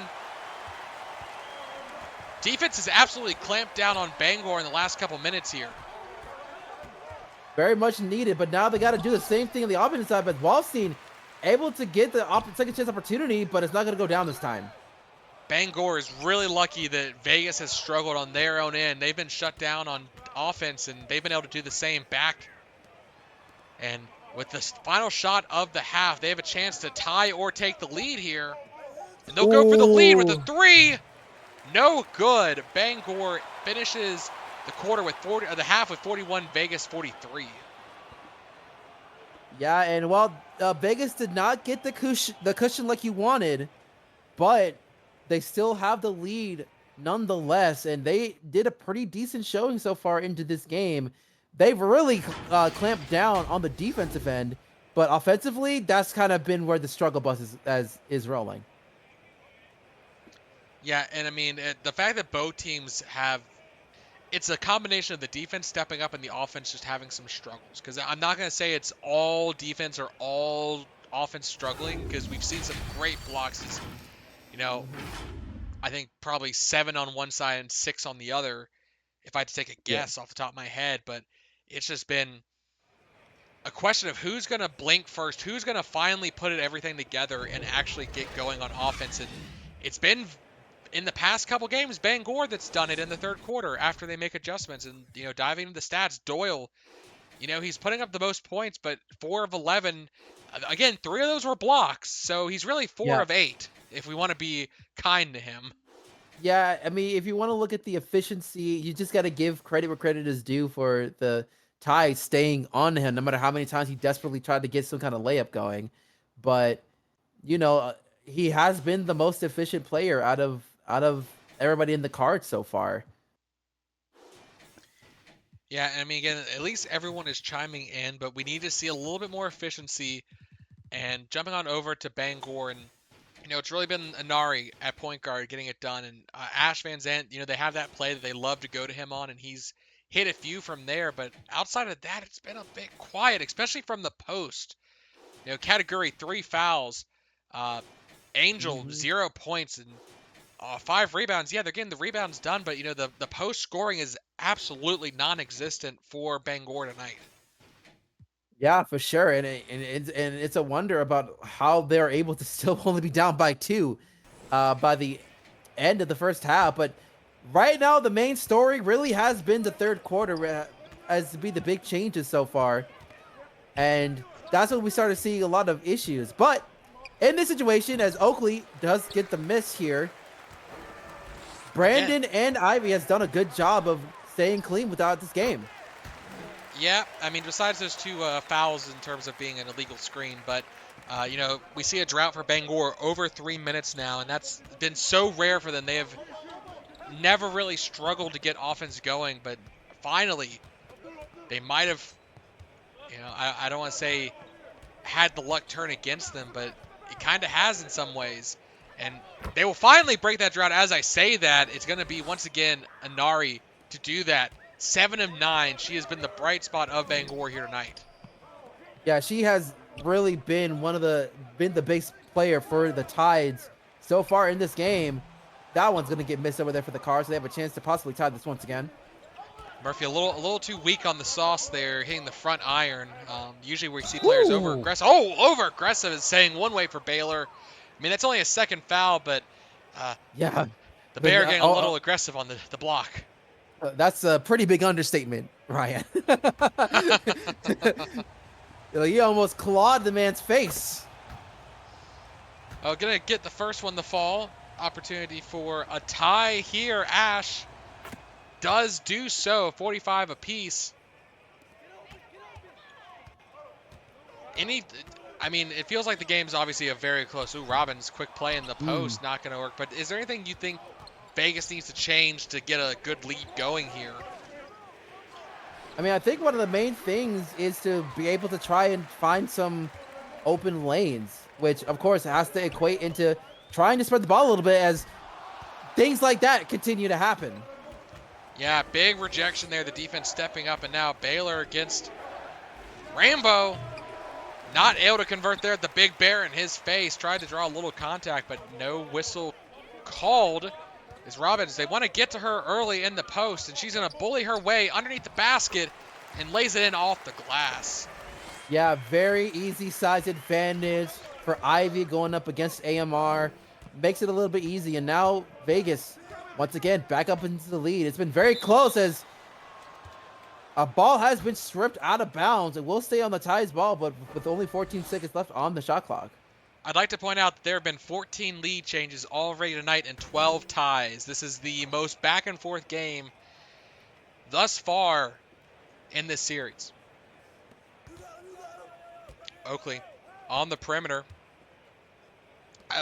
Defense has absolutely clamped down on Bangor in the last couple minutes here. Very much needed, but now they got to do the same thing on the offensive side. But Wallstein able to get the second chance opportunity, but it's not going to go down this time. Bangor is really lucky that Vegas has struggled on their own end. They've been shut down on offense, and they've been able to do the same back. And with the final shot of the half, they have a chance to tie or take the lead here. And they'll go for the lead with a Ooh. three. No good. Bangor finishes the half with 41, Vegas 43. Yeah, and while Vegas did not get the cushion like you wanted, but they still have the lead nonetheless, and they did a pretty decent showing so far into this game. They've really clamped down on the defensive end, but offensively, that's kind of been where the struggle bus is rolling. Yeah, and I mean, the fact that both teams have it's a combination of the defense stepping up and the offense just having some struggles. Because I'm not going to say it's all defense or all offense struggling, because we've seen some great blocks. You know, I think probably 7 on one side and 6 on the other, if I had to take a Yeah. guess off the top of my head. But it's just been a question of who's going to blink first, who's going to finally put everything together and actually get going on offense. And it's been in the past couple games, Bangor that's done it in the third quarter after they make adjustments. And, diving into the stats, Doyle, he's putting up the most points, but 4 of 11. Again, 3 of those were blocks. So he's really 4 Yeah. of 8, if we want to be kind to him. Yeah, I mean, if you want to look at the efficiency, you just got to give credit where credit is due for the tie staying on him, no matter how many times he desperately tried to get some kind of layup going. But you know, he has been the most efficient player out of everybody in the card so far. Yeah, I mean, again, at least everyone is chiming in, but we need to see a little bit more efficiency. And jumping on over to Bangor, and it's really been Anari at point guard getting it done. And Ash Van Zandt, they have that play that they love to go to him on, and he's hit a few from there. But outside of that, it's been a bit quiet, especially from the post. Category 3 fouls. Angel, Mhm. 0 points and 5 rebounds. Yeah, they're getting the rebounds done, but the post scoring is absolutely non-existent for Bangor tonight. Yeah, for sure, and it's a wonder about how they're able to still only be down by 2 by the end of the first half. But right now, the main story really has been the third quarter, as to be the big changes so far, and that's when we started seeing a lot of issues. But in this situation, as Oakley does get the miss here, Again, Brandon and Ivy has done a good job of staying clean without this game. yeah, I mean, besides those 2 fouls in terms of being an illegal screen, but we see a drought for Bangor over 3 minutes now, and that's been so rare for them. They have never really struggled to get offense going, but finally, they might have, I don't want to say had the luck turn against them, but it kind of has in some ways. And they will finally break that drought. As I say that, it's going to be once again Anari to do that. 7 of 9. She has been the bright spot of Bangor here tonight. Yeah, she has really been the base player for the Tides so far in this game. That one's gonna get missed over there for the Cars, so they have a chance to possibly tie this once again. Murphy a little too weak on the sauce there, hitting the front iron. Usually we see players over Woo! aggressive. Oh, over aggressive is saying one way for Baylor. I mean, that's only a second foul, but Yeah, the but Bear getting a little aggressive on the block. that's a pretty big understatement, Ryan. You almost clawed the man's face. Oh, gonna get the first one to fall. Opportunity for a tie here. Ash does do so. 45 apiece. I mean, it feels like the game's obviously a very close. Ooh, Robbins, quick play in the post, not gonna work. But is there anything you think Vegas needs to change to get a good lead going here? I mean, I think one of the main things is to be able to try and find some open lanes, which of course has to equate into trying to spread the ball a little bit as things like that continue to happen. Yeah, big rejection there. The defense stepping up, and now Baylor against Rambo. Not able to convert there. The big bear in his face. Tried to draw a little contact, but no whistle called. Is Robbins. They want to get to her early in the post, and she's going to bully her way underneath the basket and lays it in off the glass. Yeah, very easy size advantage for Ivy going up against AMR. makes it a little bit easy. And now Vegas, once again, back up into the lead. It's been very close as a ball has been stripped out of bounds. It will stay on the Tide's ball, but with only 14 seconds left on the shot clock. I'd like to point out that there have been 14 lead changes already tonight and 12 ties. This is the most back and forth game thus far in this series. Oakley on the perimeter.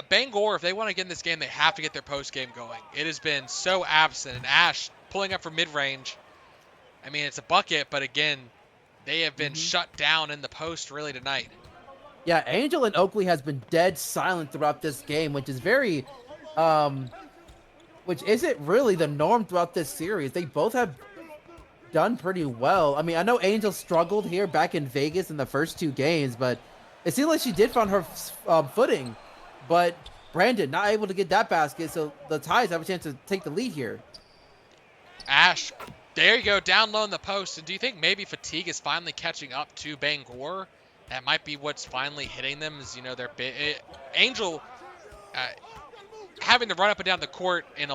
Bangor, if they want to get in this game, they have to get their post game going. It has been so absent. And Ash pulling up from mid range. I mean, it's a bucket, but again, they have been shut down in the post really tonight. Yeah, Angel and Oakley has been dead silent throughout this game, which is very, which isn't really the norm throughout this series. They both have done pretty well. I mean, I know Angel struggled here back in Vegas in the first 2 games, but it seemed like she did find her footing. But Brandon not able to get that basket, so the Tides have a chance to take the lead here. Ash, there you go, down low in the post. And do you think maybe fatigue is finally catching up to Bangor? That might be what's finally hitting them. Is their Angel having to run up and down the court in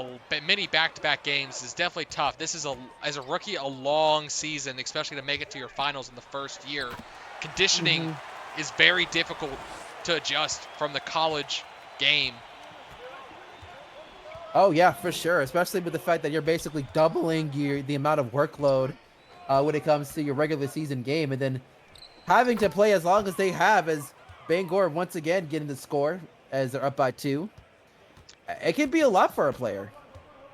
many back-to-back games is definitely tough. This is as a rookie a long season, especially to make it to your finals in the first year. Conditioning is very difficult to adjust from the college game. Oh yeah, for sure. Especially with the fact that you're basically doubling the amount of workload when it comes to your regular season game, and then having to play as long as they have, as Bangor once again getting the score as they're up by 2. It can be a lot for a player.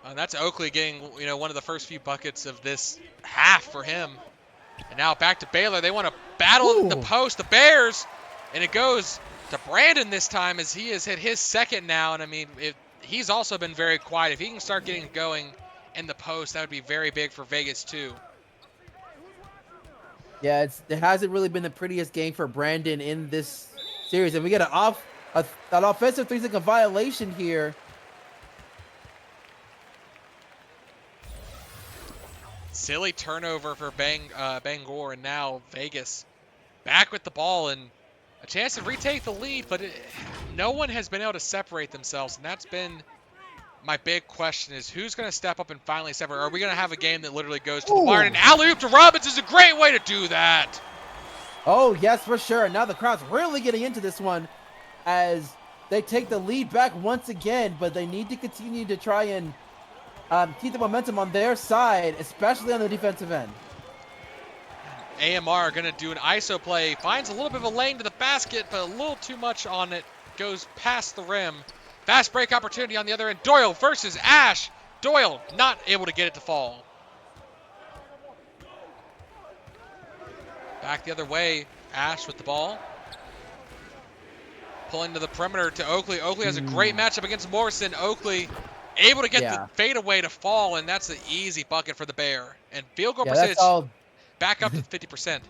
And that's Oakley getting one of the first few buckets of this half for him. And now back to Baylor. They want to battle in the post, the Bears, and it goes to Brandon this time as he has hit his second now. And I mean, he's also been very quiet. If he can start getting going in the post, that would be very big for Vegas too. Yeah, it hasn't really been the prettiest game for Brandon in this series, and we get an offensive 3-second violation here. Silly turnover for Bangor, and now Vegas back with the ball and a chance to retake the lead, but no one has been able to separate themselves, and that's been my big question is who's going to step up and finally separate? Are we going to have a game that literally goes to the wire? And alley-oop to Robbins is a great way to do that. Oh, yes, for sure. Now the crowd's really getting into this one as they take the lead back once again, but they need to continue to try and keep the momentum on their side, especially on the defensive end. AMR going to do an ISO play, finds a little bit of a lane to the basket, but a little too much on it, goes past the rim. Fast break opportunity on the other end. Doyle versus Ash. Doyle not able to get it to fall. Back the other way. Ash with the ball. Pulling to the perimeter to Oakley. Oakley has a great matchup against Morrison. Oakley able to get the fadeaway to fall, and that's an easy bucket for the Bear. And field goal percentage back up to 50%.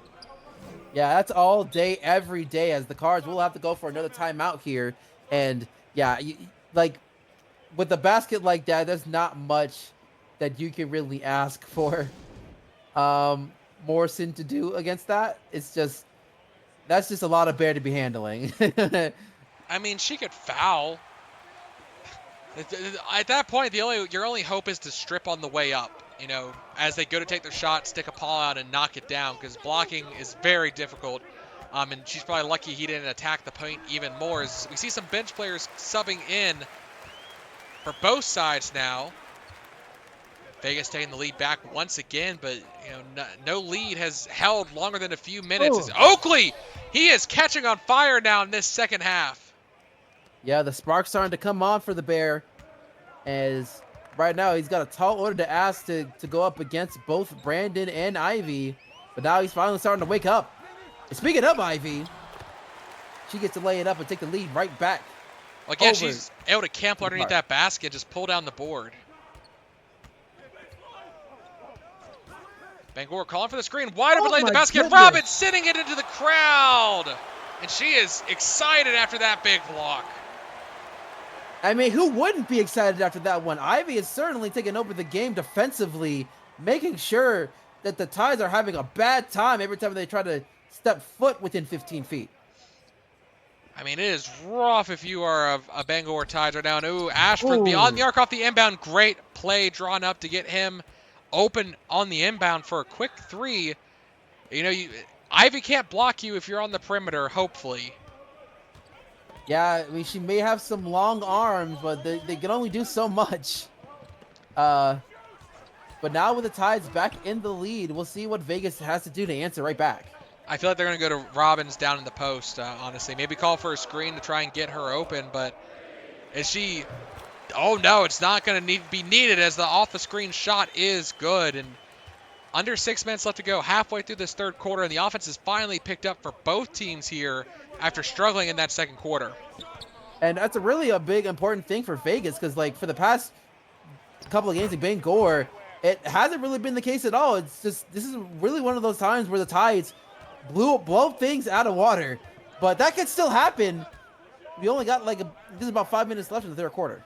Yeah, that's all day, every day, as the Cards will have to go for another timeout here. And yeah, like with a basket like that, there's not much that you can really ask for Morrison to do against that. That's just a lot of Bear to be handling. I mean, she could foul. At that point, your only hope is to strip on the way up. As they go to take their shot, stick a paw out and knock it down, because blocking is very difficult. And she's probably lucky he didn't attack the paint even more. As we see some bench players subbing in for both sides now. Vegas taking the lead back once again, but no lead has held longer than a few minutes. As Oakley, he is catching on fire now in this second half. Yeah, the spark's starting to come on for the Bear, as right now he's got a tall order to ask to go up against both Brandon and Ivy, but now he's finally starting to wake up. Speaking of Ivy, she gets to lay it up and take the lead right back. Well, again, she's able to camp underneath that basket, just pull down the board. Bangor calling for the screen, wide open lane, the basket. Robbins sending it into the crowd, and she is excited after that big block. I mean, who wouldn't be excited after that one? Ivy is certainly taking over the game defensively, making sure that the Tides are having a bad time every time they try to step foot within 15 feet. I mean, it is rough if you are a Bangor Tides right now. And ooh, Ashford beyond Ooh. the arc off the inbound. Great play drawn up to get him open on the inbound for a quick three. You know, Ivy can't block you if you're on the perimeter, hopefully. Yeah, I mean, she may have some long arms, but they can only do so much. Uh, but now with the Tides back in the lead, we'll see what Vegas has to do to answer right back. I feel like they're going to go to Robbins down in the post, honestly. Maybe call for a screen to try and get her open, but is she... Oh, no, it's not going to be needed as the off-the-screen shot is good. And under 6 minutes left to go, halfway through this third quarter, and the offense is finally picked up for both teams here after struggling in that second quarter. And that's a big important thing for Vegas because, like, for the past couple of games in Bangor, it hasn't really been the case at all. It's just this is really one of those times where the Tides blow things out of water, but that could still happen. We only got there's about 5 minutes left in the third quarter.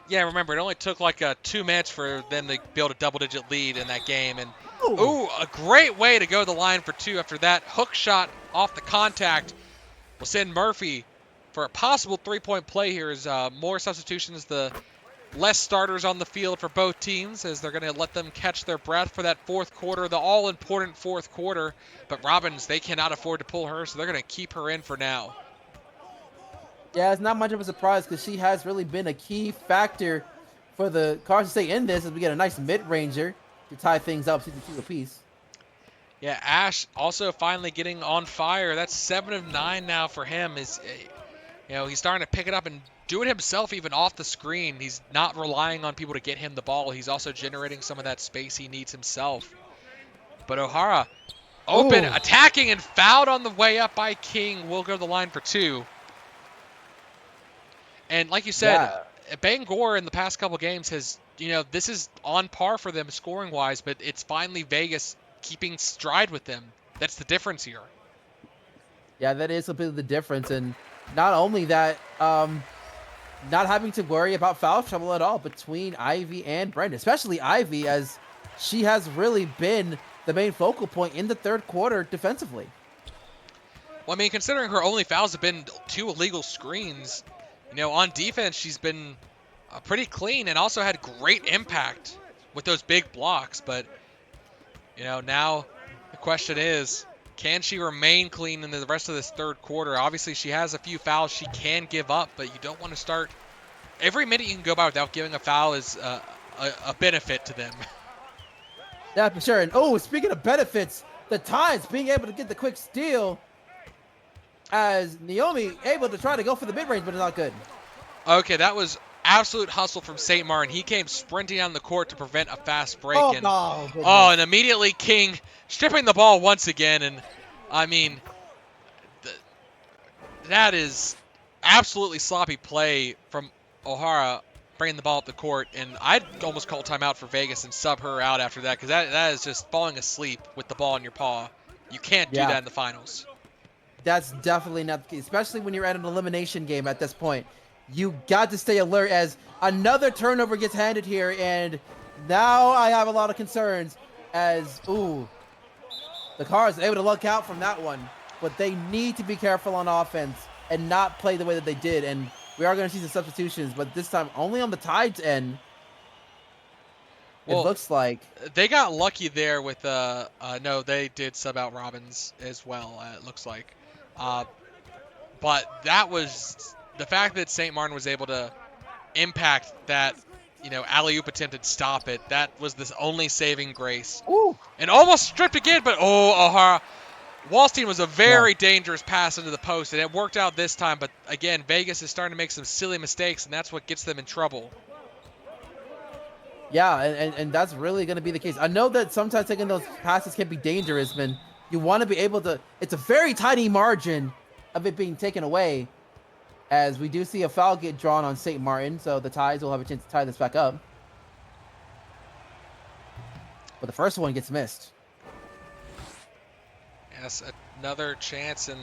Yeah, remember, it only took like 2 minutes for them to build a double-digit lead in that game. And, Ooh. ooh, a great way to go to the line for two after that hook shot off the contact will send Murphy for a possible three-point play here as more substitutions, the less starters on the field for both teams as they're going to let them catch their breath for that fourth quarter, the all-important fourth quarter. But Robbins, they cannot afford to pull her, so they're going to keep her in for now. Yeah, it's not much of a surprise because she has really been a key factor for the Carson State in this as we get a nice mid-ranger to tie things up 62 apiece. Yeah, Ash also finally getting on fire. That's 7 of 9 now for him. He's starting to pick it up and do it himself even off the screen. He's not relying on people to get him the ball. He's also generating some of that space he needs himself. But O'Hara open, attacking, and fouled on the way up by King. Will go to the line for two. And like you said, Bangor in the past couple games has, this is on par for them scoring-wise, but it's finally Vegas keeping stride with them. That's the difference here. Yeah, that is completely the difference. And not only that, not having to worry about foul trouble at all between Ivy and Brenda, especially Ivy, as she has really been the main focal point in the third quarter defensively. Well, I mean, considering her only fouls have been 2 illegal screens, on defense, she's been pretty clean and also had great impact with those big blocks. But, now the question is, can she remain clean in the rest of this third quarter? Obviously, she has a few fouls she can give up, but you don't want to start. Every minute you can go by without giving a foul is a benefit to them. Yeah, for sure. And, speaking of benefits, the Tides being able to get the quick steal as Naomi able to try to go for the mid-range, but it's not good. Okay, that was absolute hustle from St. Martin. He came sprinting down the court to prevent a fast break. And immediately King stripping the ball once again. And, I mean, that is absolutely sloppy play from O'Hara bringing the ball up the court. And I'd almost call timeout for Vegas and sub her out after that because that is just falling asleep with the ball in your paw. You can't do that in the finals. That's definitely not the case, especially when you're at an elimination game at this point. You got to stay alert as another turnover gets handed here, and now I have a lot of concerns as, the Cars able to look out from that one, but they need to be careful on offense and not play the way that they did, and we are going to see some substitutions, but this time only on the Tides end. Well, it looks like they got lucky there with no, they did sub out Robbins as well, it looks like. But that was the fact that St. Martin was able to impact that, alley-oop attempt and stop it. That was the only saving grace. Ooh. And almost stripped again, but O'Hara. Wallstein was a very dangerous pass into the post, and it worked out this time. But again, Vegas is starting to make some silly mistakes, and that's what gets them in trouble. Yeah, and that's really going to be the case. I know that sometimes taking those passes can be dangerous, man. You want to be able to, it's a very tiny margin of it being taken away, as we do see a foul get drawn on St. Martin, so the Tides will have a chance to tie this back up. But the first one gets missed. Yes, another chance, and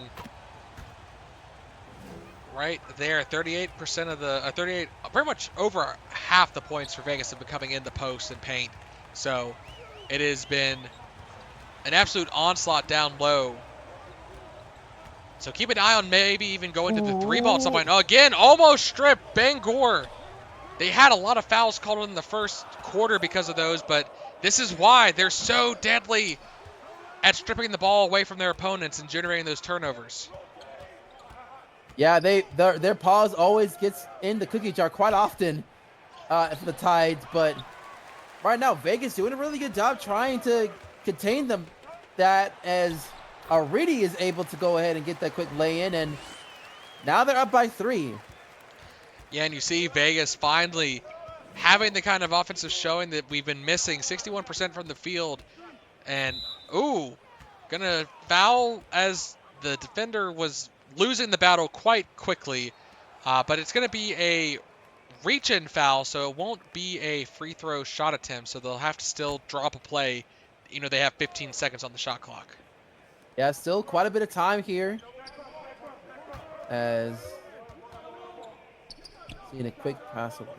right there, 38% of the, 38, pretty much over half the points for Vegas have been coming in the post and paint. So it has been an absolute onslaught down low So keep an eye on maybe even going to the 3-ball at some Ooh. point. Oh, again, almost stripped. Bangor. They had a lot of fouls called in the first quarter because of those, but this is why they're so deadly at stripping the ball away from their opponents and generating those turnovers. Yeah, their pause always gets in the cookie jar quite often for the Tides, but right now Vegas doing a really good job trying to contain them. That as Aridi is able to go ahead and get that quick lay in, and now they're up by 3. Yeah, and you see Vegas finally having the kind of offensive showing that we've been missing. 61% from the field. And, ooh, gonna foul as the defender was losing the battle quite quickly. But it's gonna be a reach-in foul, so it won't be a free throw shot attempt. So they'll have to still drop a play. You know, they have 15 seconds on the shot clock. Yeah, still quite a bit of time here. As seeing a quick pass over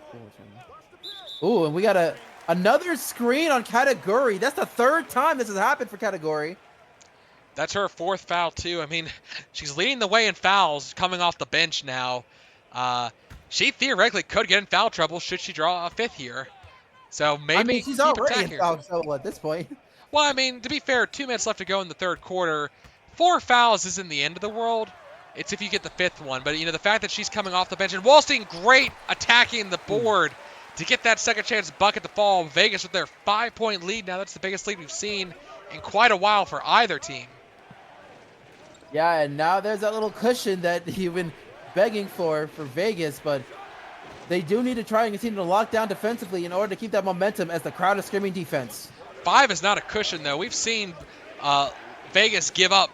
the Ooh, and we got another screen on Category. That's the 3rd time this has happened for Category. That's her 4th foul, too. I mean, she's leading the way in fouls coming off the bench now. She theoretically could get in foul trouble should she draw a 5th here. So I mean, maybe she's keep already in attacking her. foul trouble at this point. Well, I mean, to be fair, 2 minutes left to go in the 3rd quarter. 4 fouls isn't the end of the world. It's if you get the 5th one. But, you know, the fact that she's coming off the bench. And Wallstein, great attacking the board to get that second chance bucket to fall. Vegas with their 5-point lead. Now that's the biggest lead we've seen in quite a while for either team. Yeah, and now there's that little cushion that you've been begging for Vegas, but they do need to try and continue to lock down defensively in order to keep that momentum as the crowd is screaming defense. 5 is not a cushion, though. We've seen Vegas give up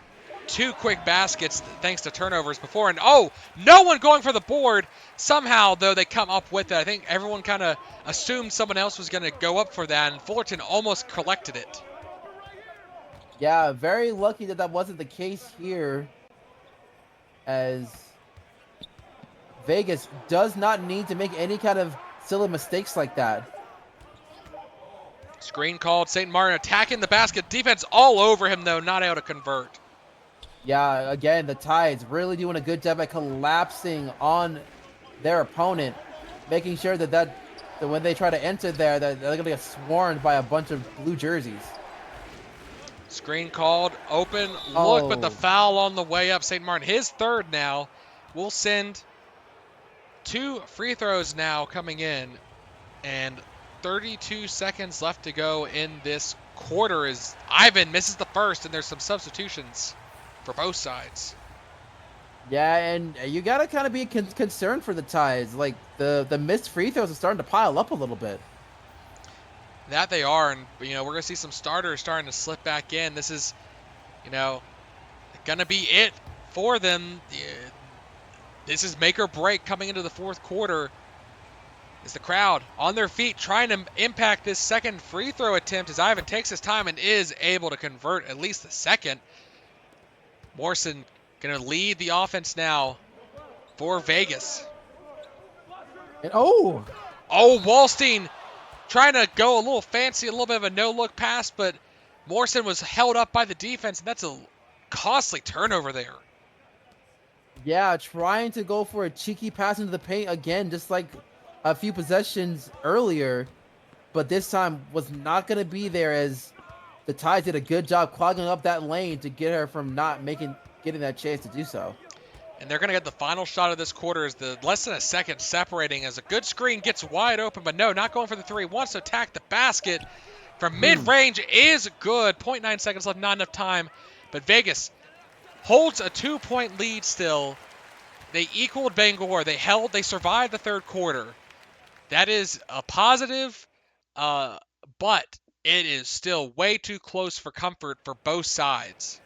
2 quick baskets thanks to turnovers before. And, oh, no one going for the board. Somehow, though, they come up with it. I think everyone kind of assumed someone else was going to go up for that, and Fullerton almost collected it. Yeah, very lucky that wasn't the case here, as Vegas does not need to make any kind of silly mistakes like that. Screen called. St. Martin attacking the basket. Defense all over him, though, not able to convert. Yeah, again, the Tides really doing a good job at collapsing on their opponent, making sure that when they try to enter there, that they're going to get swarmed by a bunch of blue jerseys. Screen called, open, look, but the foul on the way up. St. Martin, his 3rd now, will send 2 free throws now coming in, and 32 seconds left to go in this quarter as Ivan misses the first, and there's some substitutions for both sides. Yeah, and you got to kind of be concerned for the Tides. Like, the missed free throws are starting to pile up a little bit. That they are, and you know, we're gonna see some starters starting to slip back in. This is, you know, gonna be it for them. This is make or break coming into the 4th quarter. Is the crowd on their feet trying to impact this second free throw attempt as Ivan takes his time and is able to convert at least the second. Morrison gonna lead the offense now for Vegas. And Wallstein trying to go a little fancy, a little bit of a no-look pass, but Morrison was held up by the defense, and that's a costly turnover there. Yeah, trying to go for a cheeky pass into the paint again, just like a few possessions earlier, but this time was not going to be there as the Tides did a good job clogging up that lane to get her from not getting that chance to do so. And they're going to get the final shot of this quarter as the less than a second separating as a good screen gets wide open, but no, not going for the 3. Wants to attack the basket from mid-range is good. 0.9 seconds left, not enough time. But Vegas holds a 2-point lead still. They equaled Bangor. They survived the 3rd quarter. That is a positive, but it is still way too close for comfort for both sides.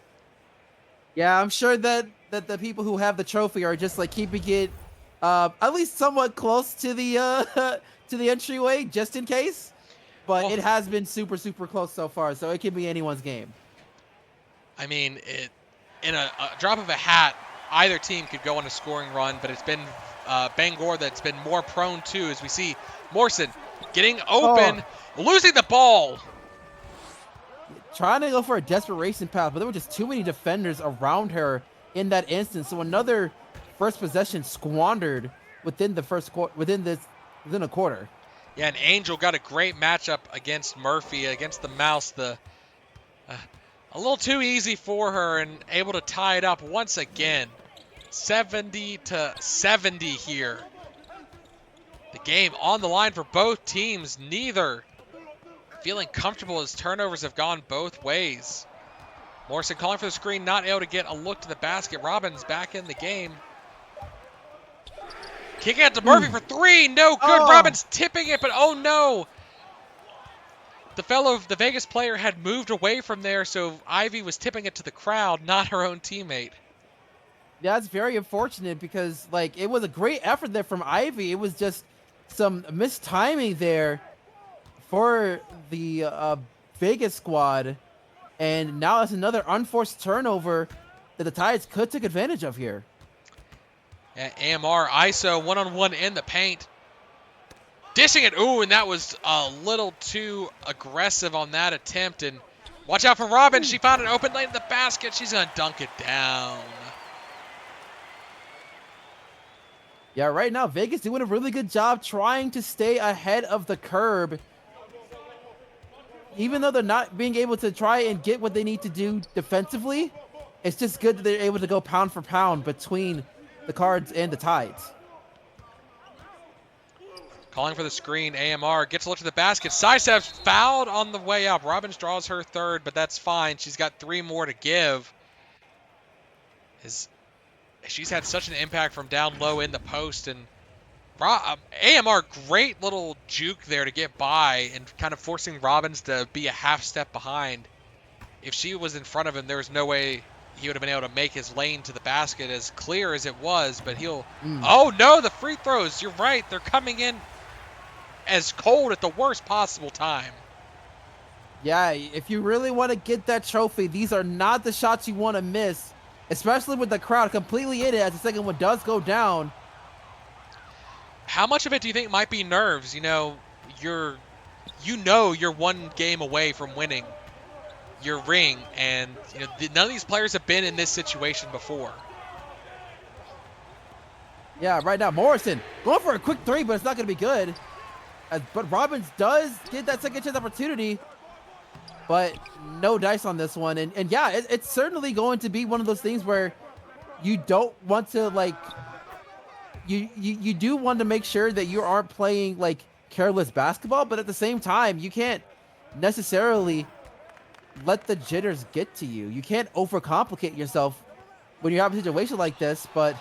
Yeah, I'm sure that the people who have the trophy are just like keeping it at least somewhat close to the to the entryway just in case. But it has been super, super close so far, so it can be anyone's game. I mean, in a drop of a hat, either team could go on a scoring run, but it's been Bangor that's been more prone to, as we see Morrison getting open, losing the ball. Trying to go for a desperation pass, but there were just too many defenders around her in that instance. So another first possession squandered within the first quarter, within a quarter. Yeah, and Angel got a great matchup against Murphy, against the Mouse. Uh, a little too easy for her and able to tie it up once again. 70-70 here. The game on the line for both teams. Neither feeling comfortable as turnovers have gone both ways. Morrison calling for the screen, not able to get a look to the basket. Robbins back in the game. Kicking out to Murphy for three. No good. Oh. Robbins tipping it, but oh no. The Vegas player had moved away from there, so Ivy was tipping it to the crowd, not her own teammate. That's very unfortunate because, like, it was a great effort there from Ivy. It was just some mistiming there for the Vegas squad. And now it's another unforced turnover that the Tides could take advantage of here. Yeah, AMR, ISO, one-on-one in the paint. Dishing it. Ooh, and that was a little too aggressive on that attempt. And watch out for Robin. She found an open lane in the basket. She's going to dunk it down. Yeah, right now, Vegas doing a really good job trying to stay ahead of the curb. Even though they're not being able to try and get what they need to do defensively, it's just good that they're able to go pound for pound between the Cards and the Tides. Calling for the screen, AMR gets a look to the basket. Sidesteps, fouled on the way up. Robbins draws her third, but that's fine. She's got three more to give. She's had such an impact from down low in the post. And AMR, great little juke there to get by and kind of forcing Robbins to be a half step behind. If she was in front of him, there was no way he would have been able to make his lane to the basket as clear as it was, but he'll... Oh, no, the free throws. You're right. They're coming in as cold at the worst possible time. Yeah, if you really want to get that trophy, these are not the shots you want to miss, especially with the crowd completely in it as the second one does go down. How much of it do you think might be nerves? You're one game away from winning your ring, and none of these players have been in this situation before. Yeah, right now Morrison going for a quick three, but it's not going to be good. But Robbins does get that second chance opportunity, but no dice on this one. And yeah, it's certainly going to be one of those things where you don't want to, like, you do want to make sure that you aren't playing like careless basketball, but at the same time, you can't necessarily let the jitters get to you. You can't overcomplicate yourself when you have a situation like this. But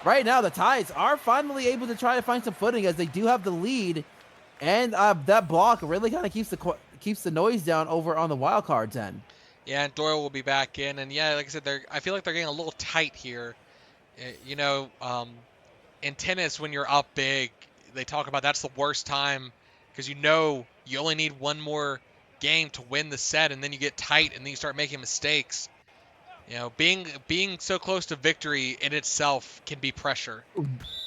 right now, the Tides are finally able to try to find some footing as they do have the lead, and that block really kind of keeps the noise down over on the wild cards end. Yeah, and Doyle will be back in, and yeah, like I said, I feel like they're getting a little tight here. In tennis, when you're up big, they talk about that's the worst time because you only need one more game to win the set, and then you get tight, and then you start making mistakes. Being so close to victory in itself can be pressure.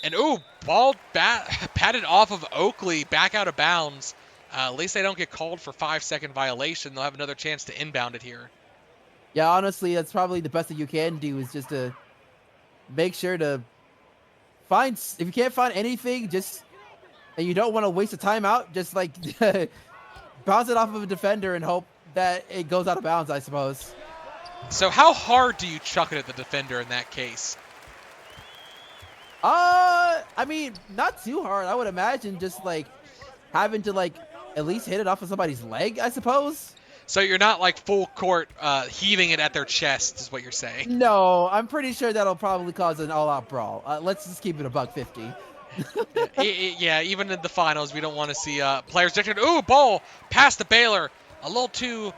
And ball patted off of Oakley, back out of bounds. At least they don't get called for 5-second violation. They'll have another chance to inbound it here. Yeah, honestly, that's probably the best that you can do is just to make sure to find, if you can't find anything, and you don't want to waste a timeout, just like bounce it off of a defender and hope that it goes out of bounds, I suppose. So how hard do you chuck it at the defender in that case? I mean, not too hard. I would imagine just like having to like at least hit it off of somebody's leg, I suppose. So you're not like full court heaving it at their chest is what you're saying. No, I'm pretty sure that'll probably cause an all-out brawl. Let's just keep it $150. Yeah, even in the finals, we don't want to see players ejected. Ball past the Baylor. A little too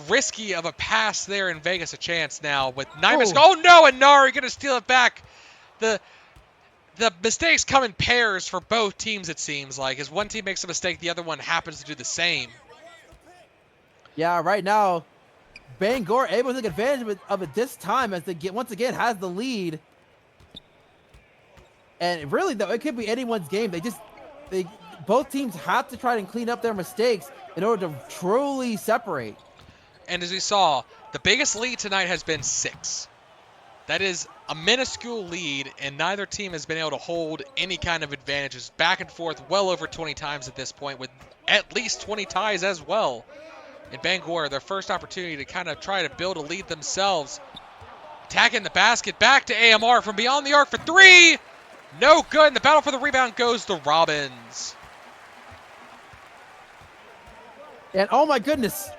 risky of a pass there in Vegas. A chance now with Nymus. Oh no, and Nari going to steal it back. The mistakes come in pairs for both teams, it seems like. As one team makes a mistake, the other one happens to do the same. Yeah, right now, Bangor able to take advantage of it this time as they once again has the lead. And really, though, it could be anyone's game. Both teams have to try and clean up their mistakes in order to truly separate. And as we saw, The biggest lead tonight has been 6. That is a minuscule lead, and neither team has been able to hold any kind of advantages. Back and forth well over 20 times at this point, with at least 20 ties as well. And Bangor, their first opportunity to kind of try to build a lead themselves. Attacking the basket, back to AMR from beyond the arc for 3. No good, and the battle for the rebound goes to Robbins. And oh my goodness.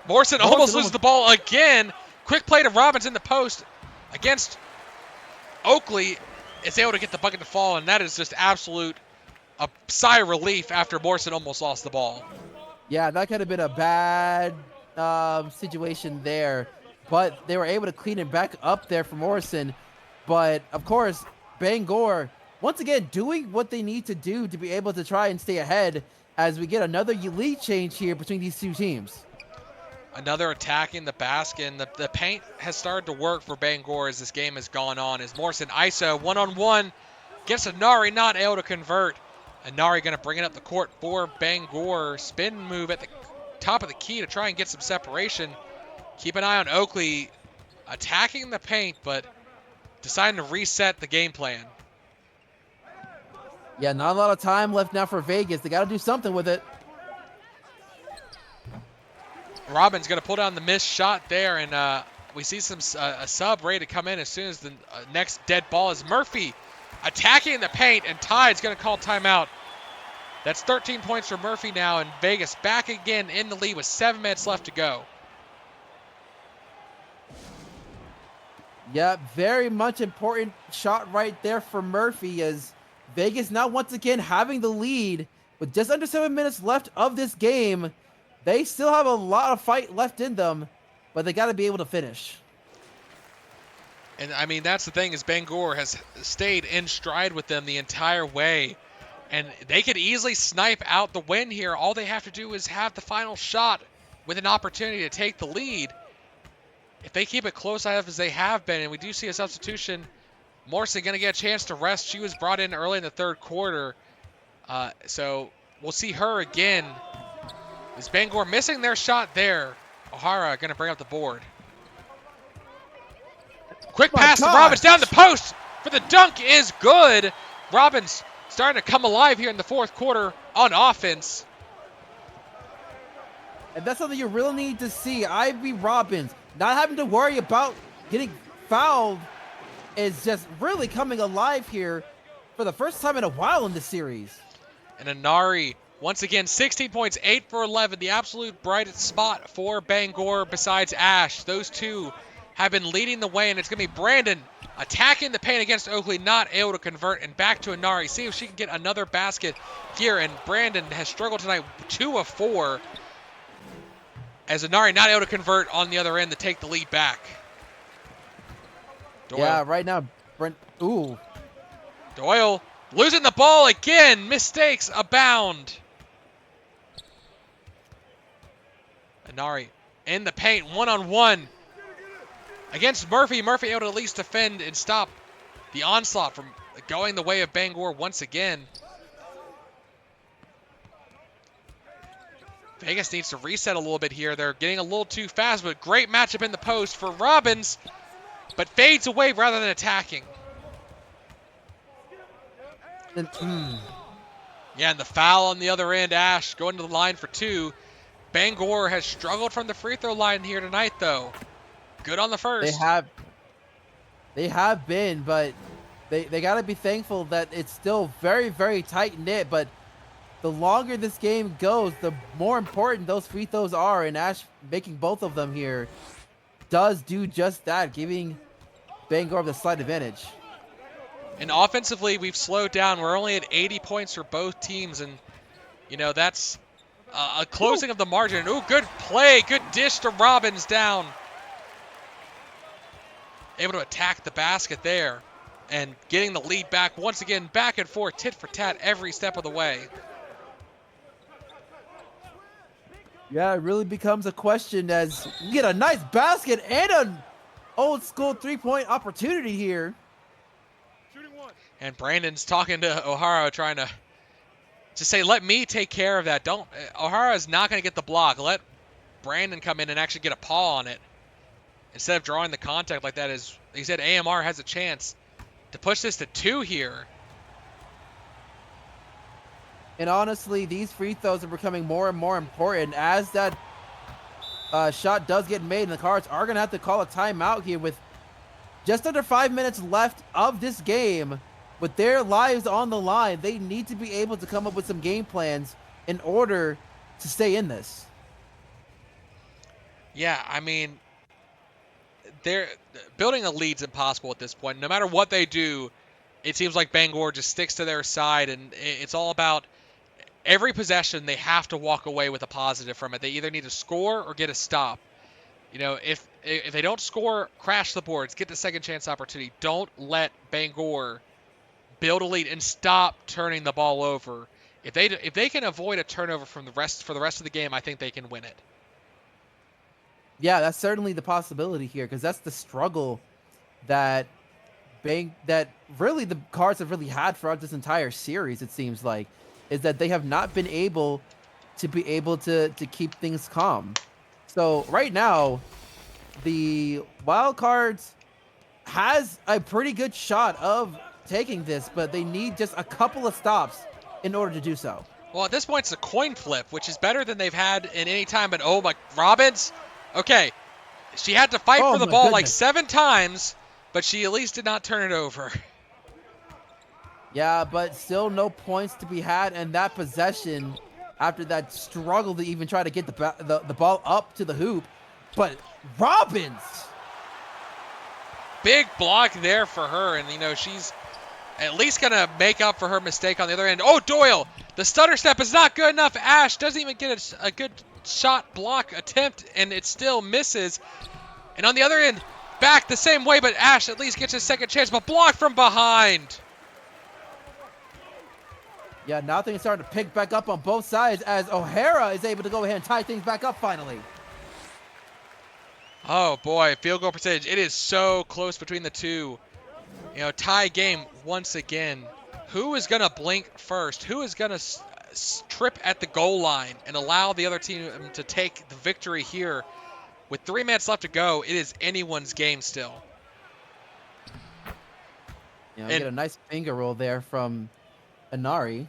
Morrison almost loses the ball again. Quick play to Robbins in the post against Oakley. Is able to get the bucket to fall, and that is just absolute a sigh of relief after Morrison almost lost the ball. Yeah, that could have been a bad situation there, but they were able to clean it back up there for Morrison. But of course, Bangor once again doing what they need to do to be able to try and stay ahead as we get another lead change here between these two teams. Another attack in the basket, and the paint has started to work for Bangor as this game has gone on. As Morrison ISO one-on-one gets Anari, not able to convert. Anari going to bring it up the court for Bangor. Spin move at the top of the key to try and get some separation. Keep an eye on Oakley attacking the paint, but deciding to reset the game plan. Yeah, not a lot of time left now for Vegas. They got to do something with it. Robbins going to pull down the missed shot there, and we see some a sub ready to come in as soon as the next dead ball is Murphy attacking the paint, and Tide's going to call timeout. That's 13 points for Murphy now, and Vegas back again in the lead with 7 minutes left to go. Yeah, very much important shot right there for Murphy as Vegas now once again having the lead with just under 7 minutes left of this game. They still have a lot of fight left in them, but they got to be able to finish. And I mean, that's the thing, is Bangor has stayed in stride with them the entire way. And they could easily snipe out the win here. All they have to do is have the final shot with an opportunity to take the lead. If they keep it close as they have been, and we do see a substitution, Morrison going to get a chance to rest. She was brought in early in the third quarter. So we'll see her again. Is Bangor missing their shot there? O'Hara going to bring up the board. Quick pass to Robbins down the post for the dunk is good. Robbins starting to come alive here in the fourth quarter on offense. And that's something you really need to see. Ivy Robbins not having to worry about getting fouled is just really coming alive here for the first time in a while in this series. And Anari, once again, 16 points, 8 for 11, the absolute brightest spot for Bangor besides Ash. Those two have been leading the way, and it's going to be Brandon attacking the paint against Oakley, not able to convert, and back to Anari. See if she can get another basket here, and Brandon has struggled tonight, 2 of 4, as Anari not able to convert on the other end to take the lead back. Doyle. Yeah, right now, Doyle losing the ball again. Mistakes abound. Anari in the paint, one-on-one against Murphy. Murphy able to at least defend and stop the onslaught from going the way of Bangor once again. Vegas needs to reset a little bit here. They're getting a little too fast, but great matchup in the post for Robbins, but fades away rather than attacking. Yeah, and the foul on the other end. Ash going to the line for 2. Bangor has struggled from the free throw line here tonight, though. Good on the first. They have been, but they got to be thankful that it's still very, very tight-knit. But the longer this game goes, the more important those free throws are. And Ash making both of them here does do just that, giving Bangor the slight advantage. And offensively, we've slowed down. We're only at 80 points for both teams. And, you know, that's a closing of the margin. Ooh, good play. Good dish to Robbins down. Able to attack the basket there. And getting the lead back once again, back and forth, tit for tat every step of the way. Yeah, it really becomes a question as you get a nice basket and an old school three-point opportunity here. And Brandon's talking to O'Hara, trying to say, let me take care of that. O'Hara is not going to get the block. Let Brandon come in and actually get a paw on it. instead of drawing the contact like that, as he said, AMR has a chance to push this to 2 here. And honestly, these free throws are becoming more and more important as that shot does get made, and the Cards are going to have to call a timeout here with just under 5 minutes left of this game. With their lives on the line, they need to be able to come up with some game plans in order to stay in this. Yeah, I mean, they're building a lead's impossible at this point. No matter what they do, it seems like Bangor just sticks to their side, and it's all about every possession they have to walk away with a positive from it. They either need to score or get a stop. You know, if they don't score, crash the boards, get the second chance opportunity. Don't let Bangor build a lead and stop turning the ball over. If they can avoid a turnover for the rest of the game, I think they can win it. Yeah, that's certainly the possibility here, because that's the struggle that really the Cards have really had throughout this entire series. It seems like is that they have not been able to keep things calm. So right now, the Wild Cards has a pretty good shot of taking this, but they need just a couple of stops in order to do so. Well, at this point, it's a coin flip, which is better than they've had in any time. But oh my, Robbins, okay, she had to fight for the ball like 7 times, but she at least did not turn it over. Yeah, but still no points to be had, and that possession, after that struggle to even try to get the ball up to the hoop, but Robbins, big block there for her, and you know she's at least gonna make up for her mistake on the other end. Oh, Doyle, the stutter step is not good enough. Ash doesn't even get a good shot block attempt, and it still misses. And on the other end, back the same way, but Ash at least gets a second chance, but blocked from behind. Yeah, now things are starting to pick back up on both sides as O'Hara is able to go ahead and tie things back up finally. Oh boy, field goal percentage. It is so close between the two. You know, tie game once again. Who is going to blink first? Who is going to trip at the goal line and allow the other team to take the victory here? With 3 minutes left to go, it is anyone's game still. You get a nice finger roll there from Inari.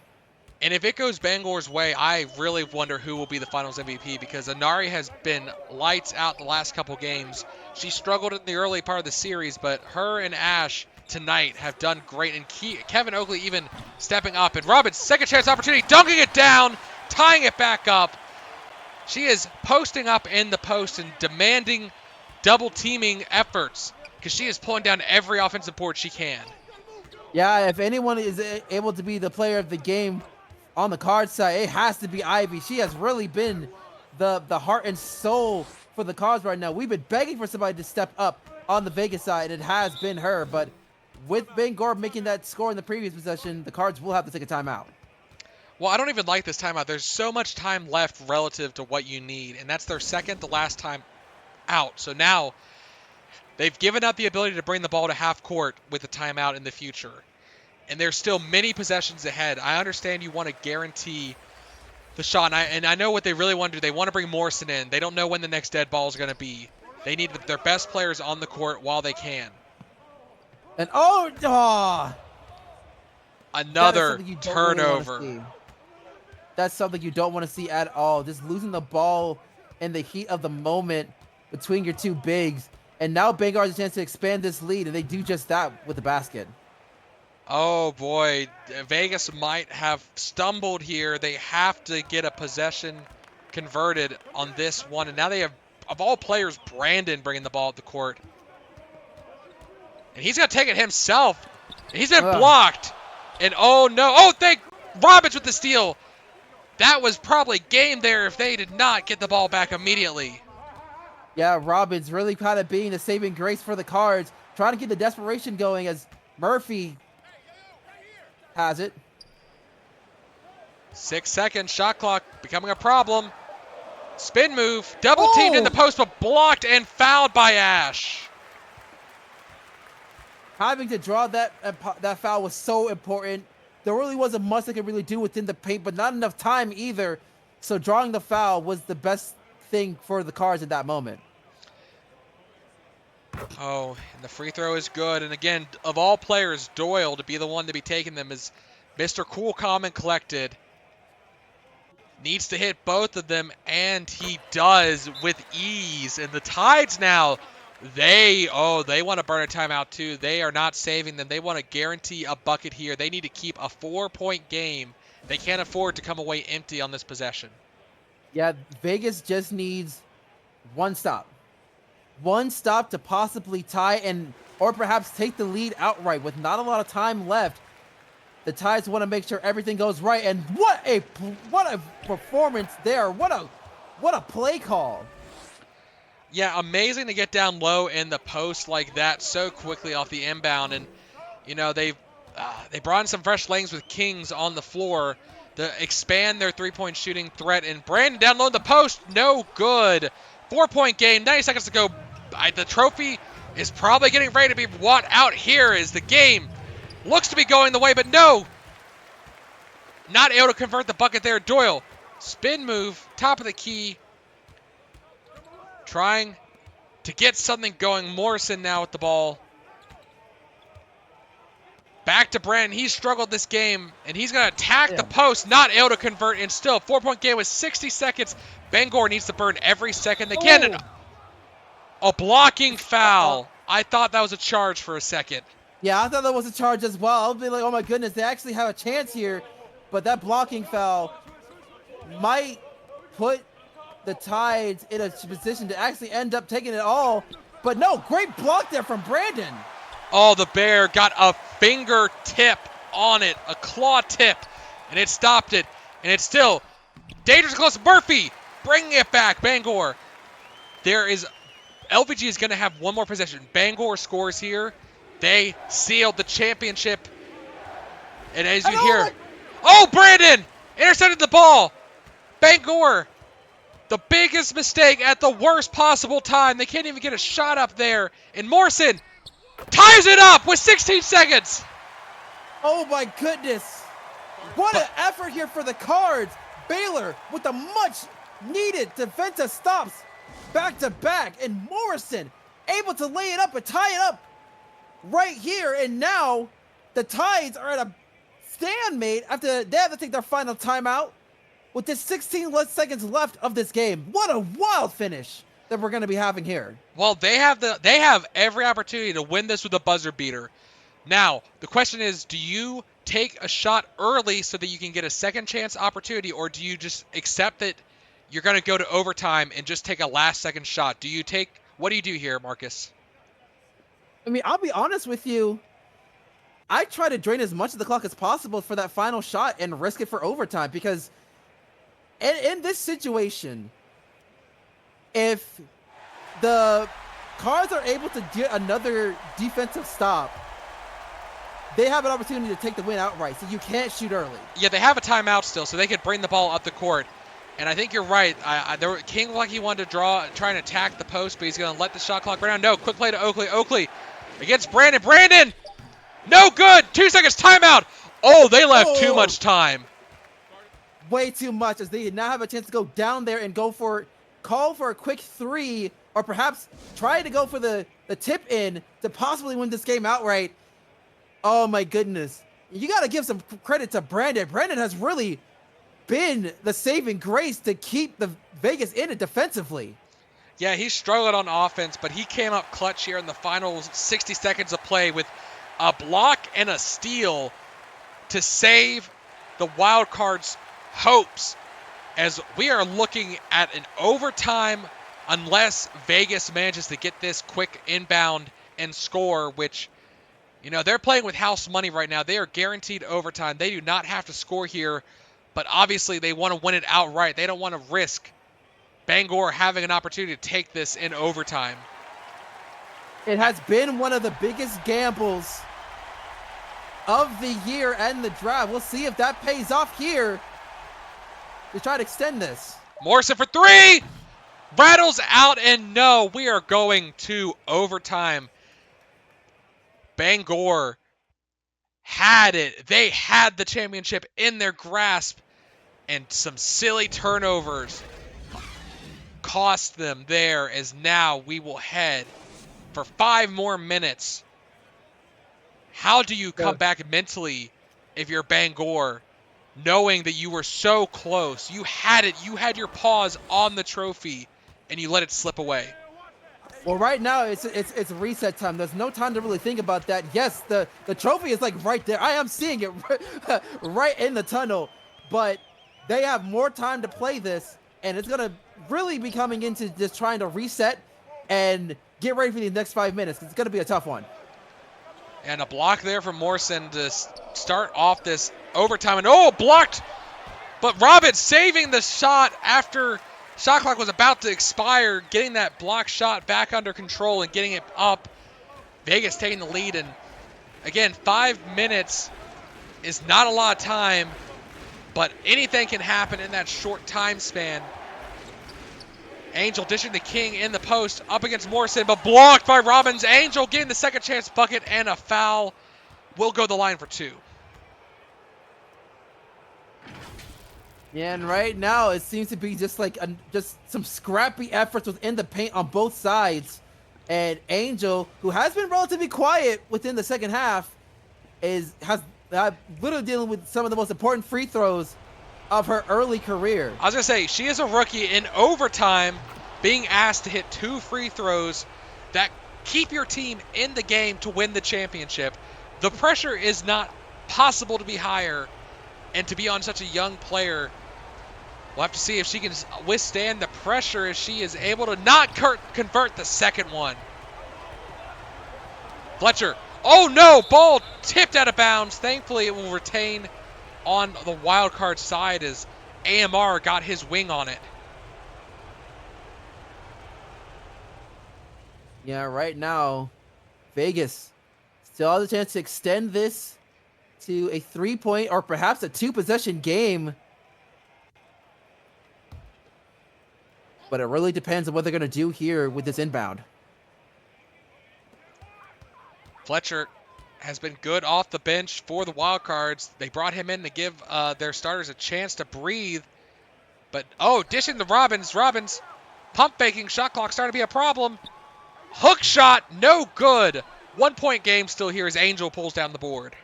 And if it goes Bangor's way, I really wonder who will be the finals MVP, because Inari has been lights out the last couple games. She struggled in the early part of the series, but her and Ash tonight have done great. And Kevin Oakley even stepping up. And Robbins, second chance opportunity, dunking it down, tying it back up. She is posting up in the post and demanding double teaming efforts, because she is pulling down every offensive board she can. Yeah, if anyone is able to be the player of the game on the Cards side, it has to be Ivy. She has really been the heart and soul for the Cards right now. We've been begging for somebody to step up on the Vegas side. It has been her, but with Bangor making that score in the previous possession, the Cards will have to take a timeout. Well, I don't even like this timeout. There's so much time left relative to what you need, and that's their second to last time out. So now they've given up the ability to bring the ball to half court with a timeout in the future. And there's still many possessions ahead. I understand you want to guarantee the shot, and I know what they really want to do. They want to bring Morrison in. They don't know when the next dead ball is going to be. They need their best players on the court while they can. And another turnover. Really That's something you don't want to see at all. Just losing the ball in the heat of the moment between your two bigs. And now Bangor has a chance to expand this lead, and they do just that with the basket. Oh boy, Vegas might have stumbled here. They have to get a possession converted on this one. And now they have, of all players, Brandon bringing the ball at the court. And he's going to take it himself. He's been blocked. And oh no. Oh, thank Robbins with the steal. That was probably game there if they did not get the ball back immediately. Yeah, Robbins really kind of being the saving grace for the Cards, trying to get the desperation going as Murphy has it. 6 seconds, shot clock becoming a problem. Spin move, double teamed in the post, but blocked and fouled by Ash. Having to draw that foul was so important. There really wasn't much they could really do within the paint, but not enough time either. So drawing the foul was the best thing for the Cards at that moment. Oh, and the free throw is good. And again, of all players, Doyle to be the one to be taking them is Mr. Cool, Calm, and Collected. Needs to hit both of them, and he does with ease. And the Tides now, they want to burn a timeout too. They are not saving them. They want to guarantee a bucket here. They need to keep a 4-point game. They can't afford to come away empty on this possession. Yeah, Vegas just needs one stop. One stop to possibly tie and or perhaps take the lead outright with not a lot of time left. The Tides want to make sure everything goes right, and what a performance there! What a play call! Yeah, amazing to get down low in the post like that so quickly off the inbound, and they brought in some fresh legs with Kings on the floor to expand their three-point shooting threat. And Brandon down low in the post, no good. 4-point game, 90 seconds to go. The trophy is probably getting ready to be brought out here as the game looks to be going the way, but no. Not able to convert the bucket there. Doyle, spin move, top of the key. Trying to get something going. Morrison now with the ball. Back to Brandon. He's struggled this game, and he's going to attack the post. Not able to convert, and still 4-point game with 60 seconds. Bangor needs to burn every second they can. And a blocking foul. I thought that was a charge for a second. Yeah, I thought that was a charge as well. I'll be like, oh my goodness, they actually have a chance here. But that blocking foul might put the Tides in a position to actually end up taking it all. But no, great block there from Brandon. Oh, the Bear got a finger tip on it, a claw tip, and it stopped it. And it's still dangerous close. Murphy bringing it back. Bangor. LVG is going to have one more possession. Bangor scores here. They sealed the championship. And as you hear, Brandon intercepted the ball. Bangor, the biggest mistake at the worst possible time. They can't even get a shot up there. And Morrison ties it up with 16 seconds. Oh my goodness. What an effort here for the Cards. Baylor with the much needed defensive stops back to back. And Morrison able to lay it up and tie it up right here. And now the Tides are at a stalemate after they have to take their final timeout with just 16 seconds left of this game. What a wild finish that we're going to be having here. Well, they have every opportunity to win this with a buzzer beater. Now, the question is, do you take a shot early so that you can get a second chance opportunity, or do you just accept that you're going to go to overtime and just take a last second shot? What do you do here, Marcus? I mean, I'll be honest with you. I try to drain as much of the clock as possible for that final shot and risk it for overtime, because in this situation, if the Cards are able to get another defensive stop, they have an opportunity to take the win outright, so you can't shoot early. Yeah, they have a timeout still, so they could bring the ball up the court. And I think you're right. King looked like he wanted to try and attack the post, but he's going to let the shot clock run down. No, quick play to Oakley. Oakley against Brandon. Brandon! No good! 2 seconds, timeout! Oh, they left too much time. Way too much, as they now have a chance to go down there and call for a quick three, or perhaps try to go for the tip in to possibly win this game outright. Oh my goodness. You got to give some credit to Brandon. Brandon has really been the saving grace to keep the Vegas in it defensively. Yeah, he struggled on offense, but he came up clutch here in the final 60 seconds of play with a block and a steal to save the Wild Cards' hopes, as we are looking at an overtime unless Vegas manages to get this quick inbound and score, which, they're playing with house money right now. They are guaranteed overtime. They do not have to score here, but obviously they want to win it outright. They don't want to risk Bangor having an opportunity to take this in overtime. It has been one of the biggest gambles of the year and the draft. We'll see if that pays off here to try to extend this. Morrison for three! Rattles out, and no, we are going to overtime. Bangor had it. They had the championship in their grasp, and some silly turnovers cost them there, as now we will head for 5 more minutes. How do you come The- back mentally if you're Bangor, knowing that you were so close? You had it. You had your paws on the trophy, and you let it slip away. Well, right now it's reset time. There's no time to really think about that. Yes, the trophy is like right there. I am seeing it right in the tunnel, but they have more time to play this, and it's gonna really be coming into just trying to reset and get ready for these next 5 minutes. It's gonna be a tough one. And a block there from Morrison to start off this overtime. And oh, blocked! But Robbins saving the shot after shot clock was about to expire, getting that block shot back under control and getting it up. Vegas taking the lead. And again, 5 minutes is not a lot of time, but anything can happen in that short time span. Angel dishing to King in the post up against Morrison, but blocked by Robbins. Angel getting the second chance bucket and a foul. Will go the line for 2. Yeah, and right now it seems to be just like just some scrappy efforts within the paint on both sides. And Angel, who has been relatively quiet within the second half, has literally dealing with some of the most important free throws of her early career. I was going to say, she is a rookie in overtime being asked to hit 2 free throws that keep your team in the game to win the championship. The pressure is not possible to be higher, and to be on such a young player, we'll have to see if she can withstand the pressure as she is able to not convert the second one. Fletcher. Oh no, ball tipped out of bounds. Thankfully, it will retain on the wild card side as AMR got his wing on it. Yeah, right now, Vegas still has a chance to extend this to a 3-point or perhaps a 2-possession game. But it really depends on what they're going to do here with this inbound. Fletcher has been good off the bench for the wild cards. They brought him in to give their starters a chance to breathe. But, oh, dishing to Robbins. Robbins, pump faking, shot clock starting to be a problem. Hook shot, no good. 1-point game still here as Angel pulls down the board.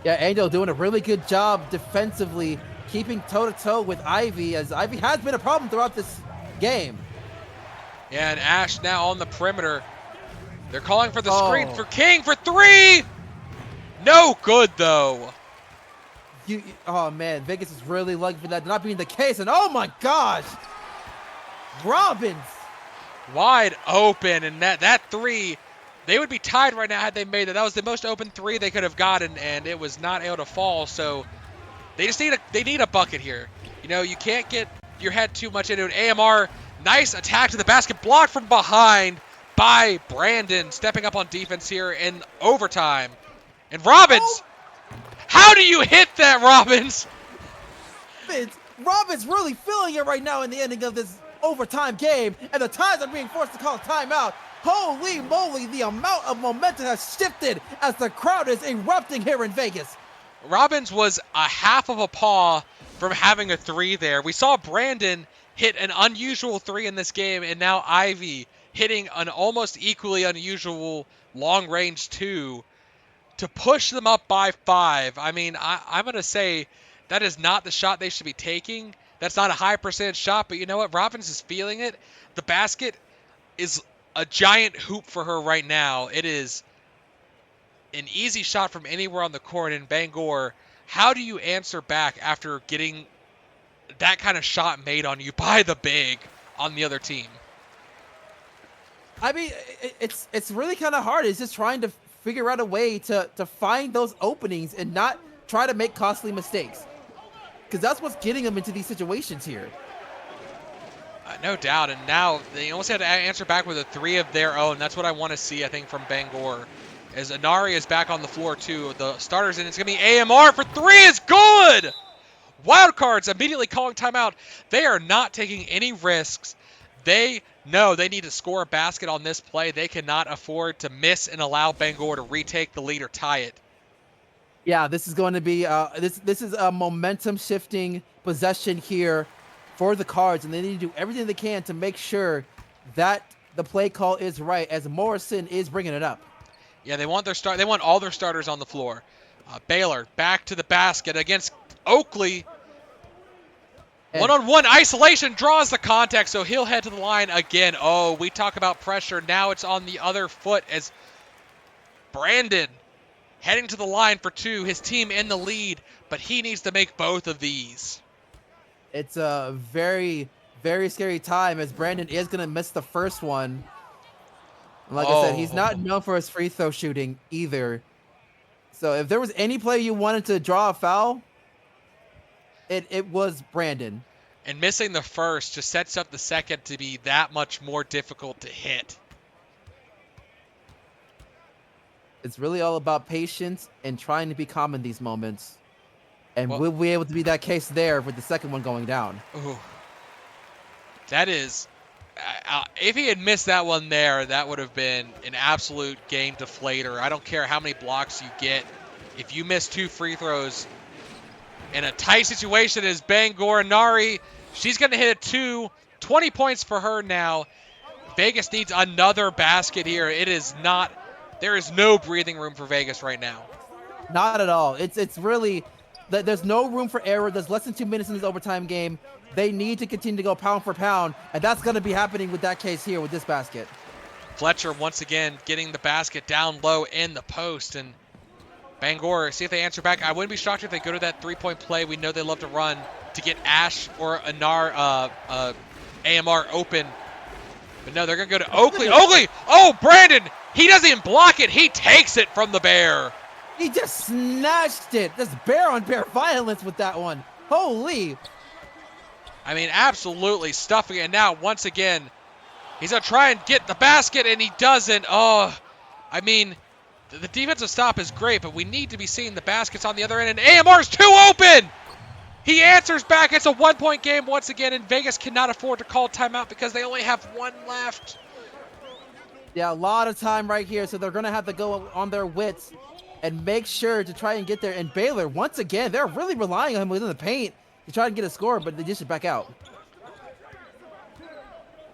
Yeah, Angel doing a really good job defensively, keeping toe-to-toe with Ivy, as Ivy has been a problem throughout this game. Yeah, and Ash now on the perimeter. They're calling for the screen for King for 3. No good, though. Oh, man, Vegas is really lucky for that not being the case. And oh, my gosh, Robbins. Wide open, and that 3, they would be tied right now had they made it. That was the most open 3 they could have gotten, and it was not able to fall. So they just need a bucket here. You know, you can't get your head too much into it. AMR, nice attack to the basket, blocked from behind by Brandon, stepping up on defense here in overtime. And Robbins, how do you hit that, Robbins? Robbins really feeling it right now in the ending of this overtime game, and the Ties are being forced to call timeout. Holy moly, the amount of momentum has shifted as the crowd is erupting here in Vegas. Robbins was a half of a paw from having a 3 there. We saw Brandon hit an unusual 3 in this game, and now Ivy hitting an almost equally unusual long-range 2 to push them up by 5. I mean, I'm going to say that is not the shot they should be taking. That's not a high percentage shot, but you know what? Robbins is feeling it. The basket is a giant hoop for her right now. It is an easy shot from anywhere on the court. In Bangor, how do you answer back after getting that kind of shot made on you by the big on the other team? I mean, it's really kind of hard. It's just trying to figure out a way to find those openings and not try to make costly mistakes, because that's what's getting them into these situations here. No doubt, and now they almost had to answer back with a 3 of their own. That's what I want to see, I think, from Bangor. As Inari is back on the floor, too. The starters, and it's going to be AMR for 3 is good! Wildcards immediately calling timeout. They are not taking any risks. They know they need to score a basket on this play. They cannot afford to miss and allow Bangor to retake the lead or tie it. Yeah, this is going to be this is a momentum shifting possession here for the Cards, and they need to do everything they can to make sure that the play call is right as Morrison is bringing it up. Yeah, they want They want all their starters on the floor. Baylor back to the basket against Oakley. And One-on-one isolation draws the contact, so he'll head to the line again. Oh, we talk about pressure. Now it's on the other foot as Brandon heading to the line for two. His team in the lead, but he needs to make both of these. it's a very, very scary time as Brandon is going to miss the first one. And like I said, he's not known for his free throw shooting either. So if there was any play you wanted to draw a foul, it was Brandon. And missing the first just sets up the second to be that much more difficult to hit. It's really all about patience and trying to be calm in these moments. And we'll be able to be that case there with the second one going down. Ooh. That is... if he had missed that one there, that would have been an absolute game deflator. I don't care how many blocks you get. If you miss 2 free throws in a tight situation as Bangor Nari, she's going to hit a 2. 20 points for her now. Vegas needs another basket here. There is no breathing room for Vegas right now. Not at all. It's really, there's no room for error. There's less than 2 minutes in this overtime game. They need to continue to go pound for pound, and that's going to be happening with that case here with this basket. Fletcher once again getting the basket down low in the post, and Bangor, see if they answer back. I wouldn't be shocked if they go to that three-point play. We know they love to run to get Ash or AMR open. But no, they're going to go to Oakley. Oakley! Oh, Brandon! He doesn't even block it. He takes it from the Bear. He just snatched it. Just bear-on-bear violence with that one. Holy. I mean, absolutely stuffing it. And now, once again, he's going to try and get the basket, and he doesn't. Oh, I mean, the defensive stop is great, but we need to be seeing the baskets on the other end. And AMR's too open! He answers back. It's a one-point game once again, and Vegas cannot afford to call timeout because they only have one left. Yeah, a lot of time right here, so they're going to have to go on their wits and make sure to try and get there. And Baylor, once again, they're really relying on him within the paint to try and get a score, but they just back out.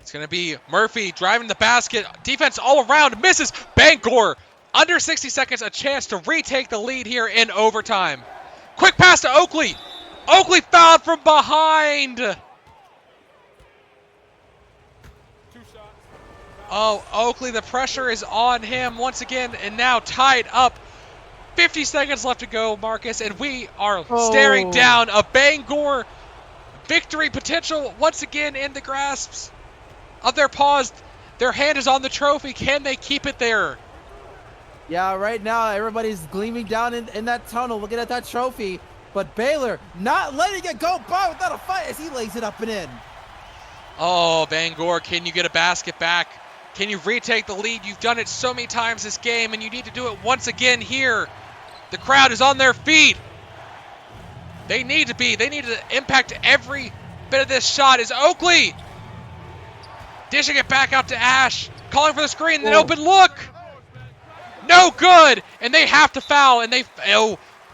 It's going to be Murphy driving the basket. Defense all around. Misses. Bangor. Under 60 seconds, a chance to retake the lead here in overtime. Quick pass to Oakley. Oakley fouled from behind. Oh, Oakley, the pressure is on him once again, and now tied up. 50 seconds left to go, Marcus, and we are staring down a Bangor victory potential once again in the grasps of their paws. Their hand is on the trophy. Can they keep it there? Yeah, right now everybody's gleaming down in that tunnel looking at that trophy, but Baylor not letting it go by without a fight as he lays it up and in. Oh, Bangor, can you get a basket back? Can you retake the lead? You've done it so many times this game, and you need to do it once again here. The crowd is on their feet. They need to impact every bit of this shot. Is Oakley dishing it back out to Ash, calling for the screen, then open look. No good, and they have to foul, and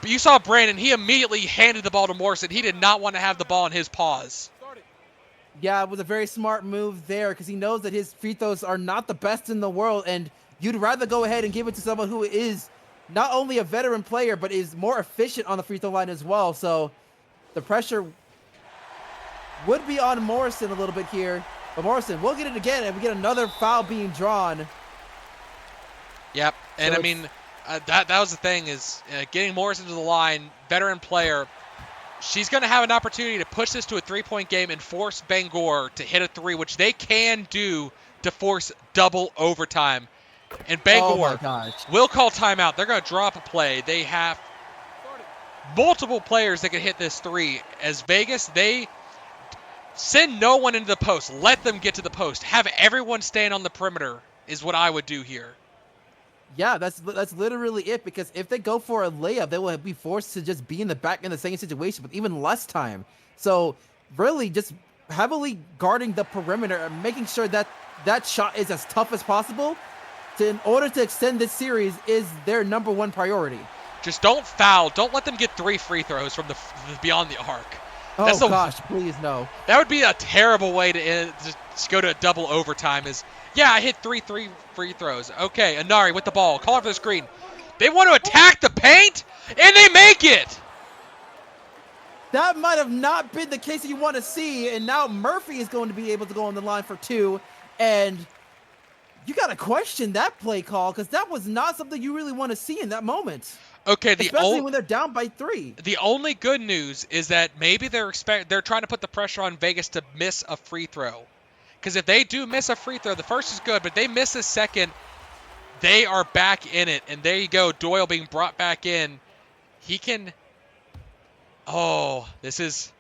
you saw Brandon, he immediately handed the ball to Morrison. He did not want to have the ball in his paws. Yeah, it was a very smart move there because he knows that his free throws are not the best in the world, and you'd rather go ahead and give it to someone who is not only a veteran player, but is more efficient on the free throw line as well. So the pressure would be on Morrison a little bit here, but Morrison will get it again, and we get another foul being drawn. Yep, and So I mean, that was the thing is getting Morrison to the line, veteran player. She's going to have an opportunity to push this to a three-point game and force Bangor to hit a three, which they can do to force double overtime. And Bangor will call timeout. They're going to drop a play. They have multiple players that can hit this three. As Vegas, they send no one into the post. Let them get to the post. Have everyone stand on the perimeter is what I would do here. Yeah, that's literally it, because if they go for a layup, they will be forced to just be in the back in the same situation with even less time. So really just heavily guarding the perimeter and making sure that that shot is as tough as possible in order to extend this series is their number one priority. Just don't foul. Don't let them get 3 free throws from the beyond the arc. Gosh, please no. That would be a terrible way to go to a double overtime. Is Yeah, I hit three free throws. Okay, Anari with the ball. Call it for the screen. They want to attack the paint, and they make it. That might have not been the case that you want to see, and now Murphy is going to be able to go on the line for two, and you got to question that play call because that was not something you really want to see in that moment, Okay, especially when they're down by three. the only good news is that maybe they're trying to put the pressure on Vegas to miss a free throw. Because if they do miss a free throw, the first is good, but if they miss a second, they are back in it. And there you go, Doyle being brought back in. He can. Oh, this is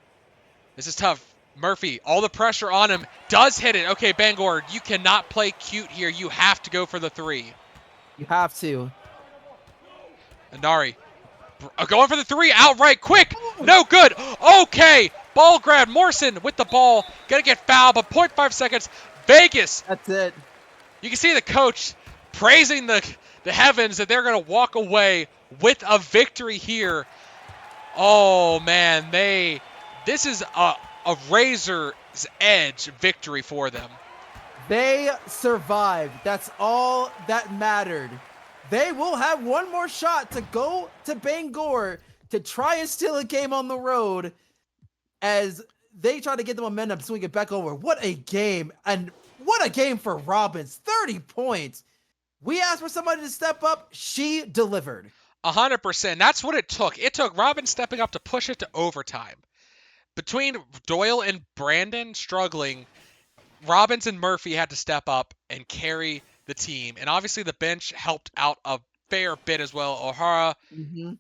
tough. Murphy, all the pressure on him, does hit it. Okay, Bangor, you cannot play cute here. You have to go for the three. You have to. Anari, going for the three outright, quick. Oh, No good. Okay, ball grab. Morrison with the ball. Gonna get fouled, but 0.5 seconds. Vegas, that's it. you can see the coach praising the heavens that they're gonna walk away with a victory here. Oh man, this is a razor's edge victory for them. They survived. That's all that mattered. They will have one more shot to go to Bangor to try and steal a game on the road as they try to get the momentum, swing it back over. What a game. And what a game for Robbins. 30 points. We asked for somebody to step up. She delivered. 100%. That's what it took. It took Robin stepping up to push it to overtime. Between Doyle and Brandon struggling, Robbins and Murphy had to step up and carry the team. And obviously the bench helped out a fair bit as well. O'Hara, Mm-hmm.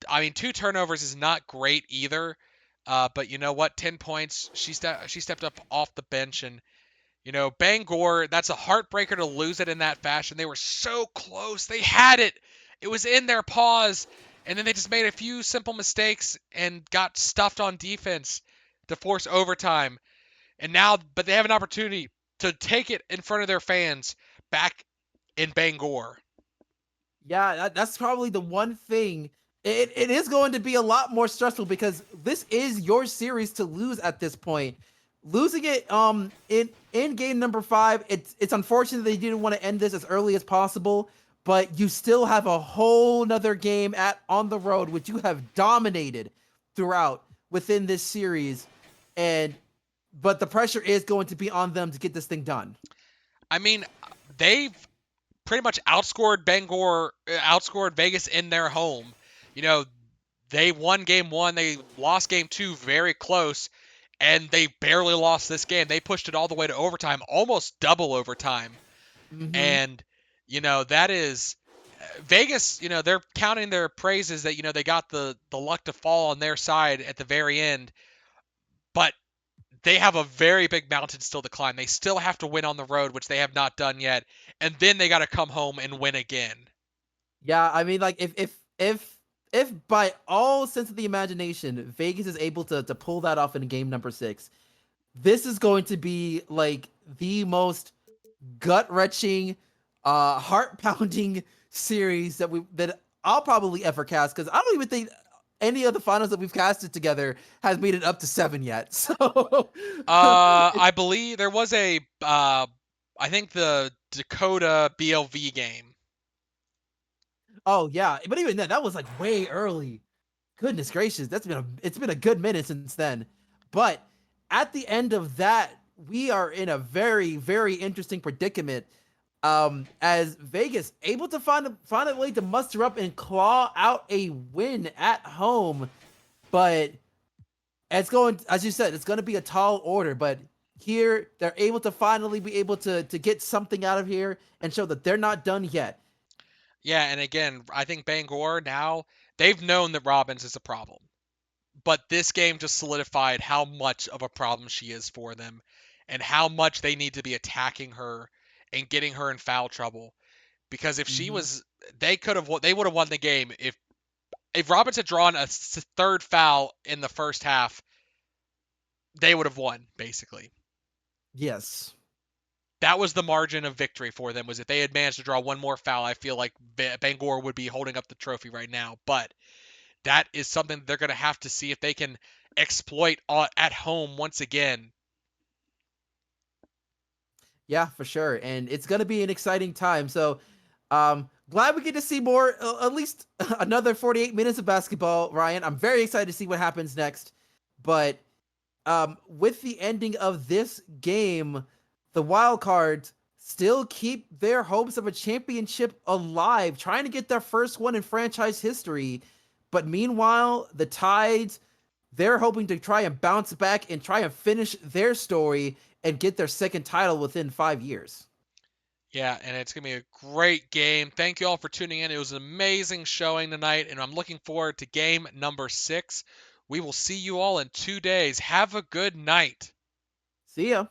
I mean, 2 turnovers is not great either. But you know what? 10 points. She stepped up off the bench. And, Bangor, that's a heartbreaker to lose it in that fashion. They were so close. They had it. It was in their paws. And then they just made a few simple mistakes and got stuffed on defense to force overtime. And now, but they have an opportunity to take it in front of their fans back in Bangor. Yeah, that's probably the one thing. It is going to be a lot more stressful because this is your series to lose at this point. Losing it in game number 5, it's unfortunate they didn't want to end this as early as possible, but you still have a whole nother game at on the road, which you have dominated throughout within this series. And but the pressure is going to be on them to get this thing done. I mean, they've pretty much outscored Vegas in their home. You know, they won game 1, they lost game 2 very close, and they barely lost this game. They pushed it all the way to overtime, almost double overtime. Mm-hmm. And, that is Vegas, they're counting their praises that, they got the luck to fall on their side at the very end, but they have a very big mountain still to climb. They still have to win on the road, which they have not done yet, and then they got to come home and win again. Yeah, I mean, like if by all sense of the imagination, Vegas is able to pull that off in game number 6, this is going to be like the most gut wrenching, heart pounding series that I'll probably ever cast because I don't even think any of the finals that we've casted together has made it up to 7 yet. So, I believe there was I think the Dakota BLV game. oh yeah, but even then, that was like way early. Goodness gracious, it's been a good minute since then. But at the end of that, we are in a very very interesting predicament. As Vegas able to find a way to muster up and claw out a win at home, but it's going, as you said, it's going to be a tall order. But here they're able to finally be able to get something out of here and show that they're not done yet. Yeah, and again, I think Bangor now they've known that Robbins is a problem, but this game just solidified how much of a problem she is for them, and how much they need to be attacking her and getting her in foul trouble. Because if she Mm-hmm. was, they would have won the game if Robbins had drawn a third foul in the first half. They would have won basically. Yes. That was the margin of victory for them. Was if they had managed to draw one more foul, I feel like Bangor would be holding up the trophy right now. But that is something they're going to have to see if they can exploit at home once again. Yeah, for sure. And it's going to be an exciting time. So, glad we get to see more, at least another 48 minutes of basketball, Ryan. I'm very excited to see what happens next. But with the ending of this game, the wild cards still keep their hopes of a championship alive, trying to get their first one in franchise history. But meanwhile, the Tides, they're hoping to try and bounce back and try and finish their story and get their second title within 5 years. Yeah, and it's going to be a great game. Thank you all for tuning in. It was an amazing showing tonight, and I'm looking forward to game number 6. We will see you all in 2 days. Have a good night. See ya.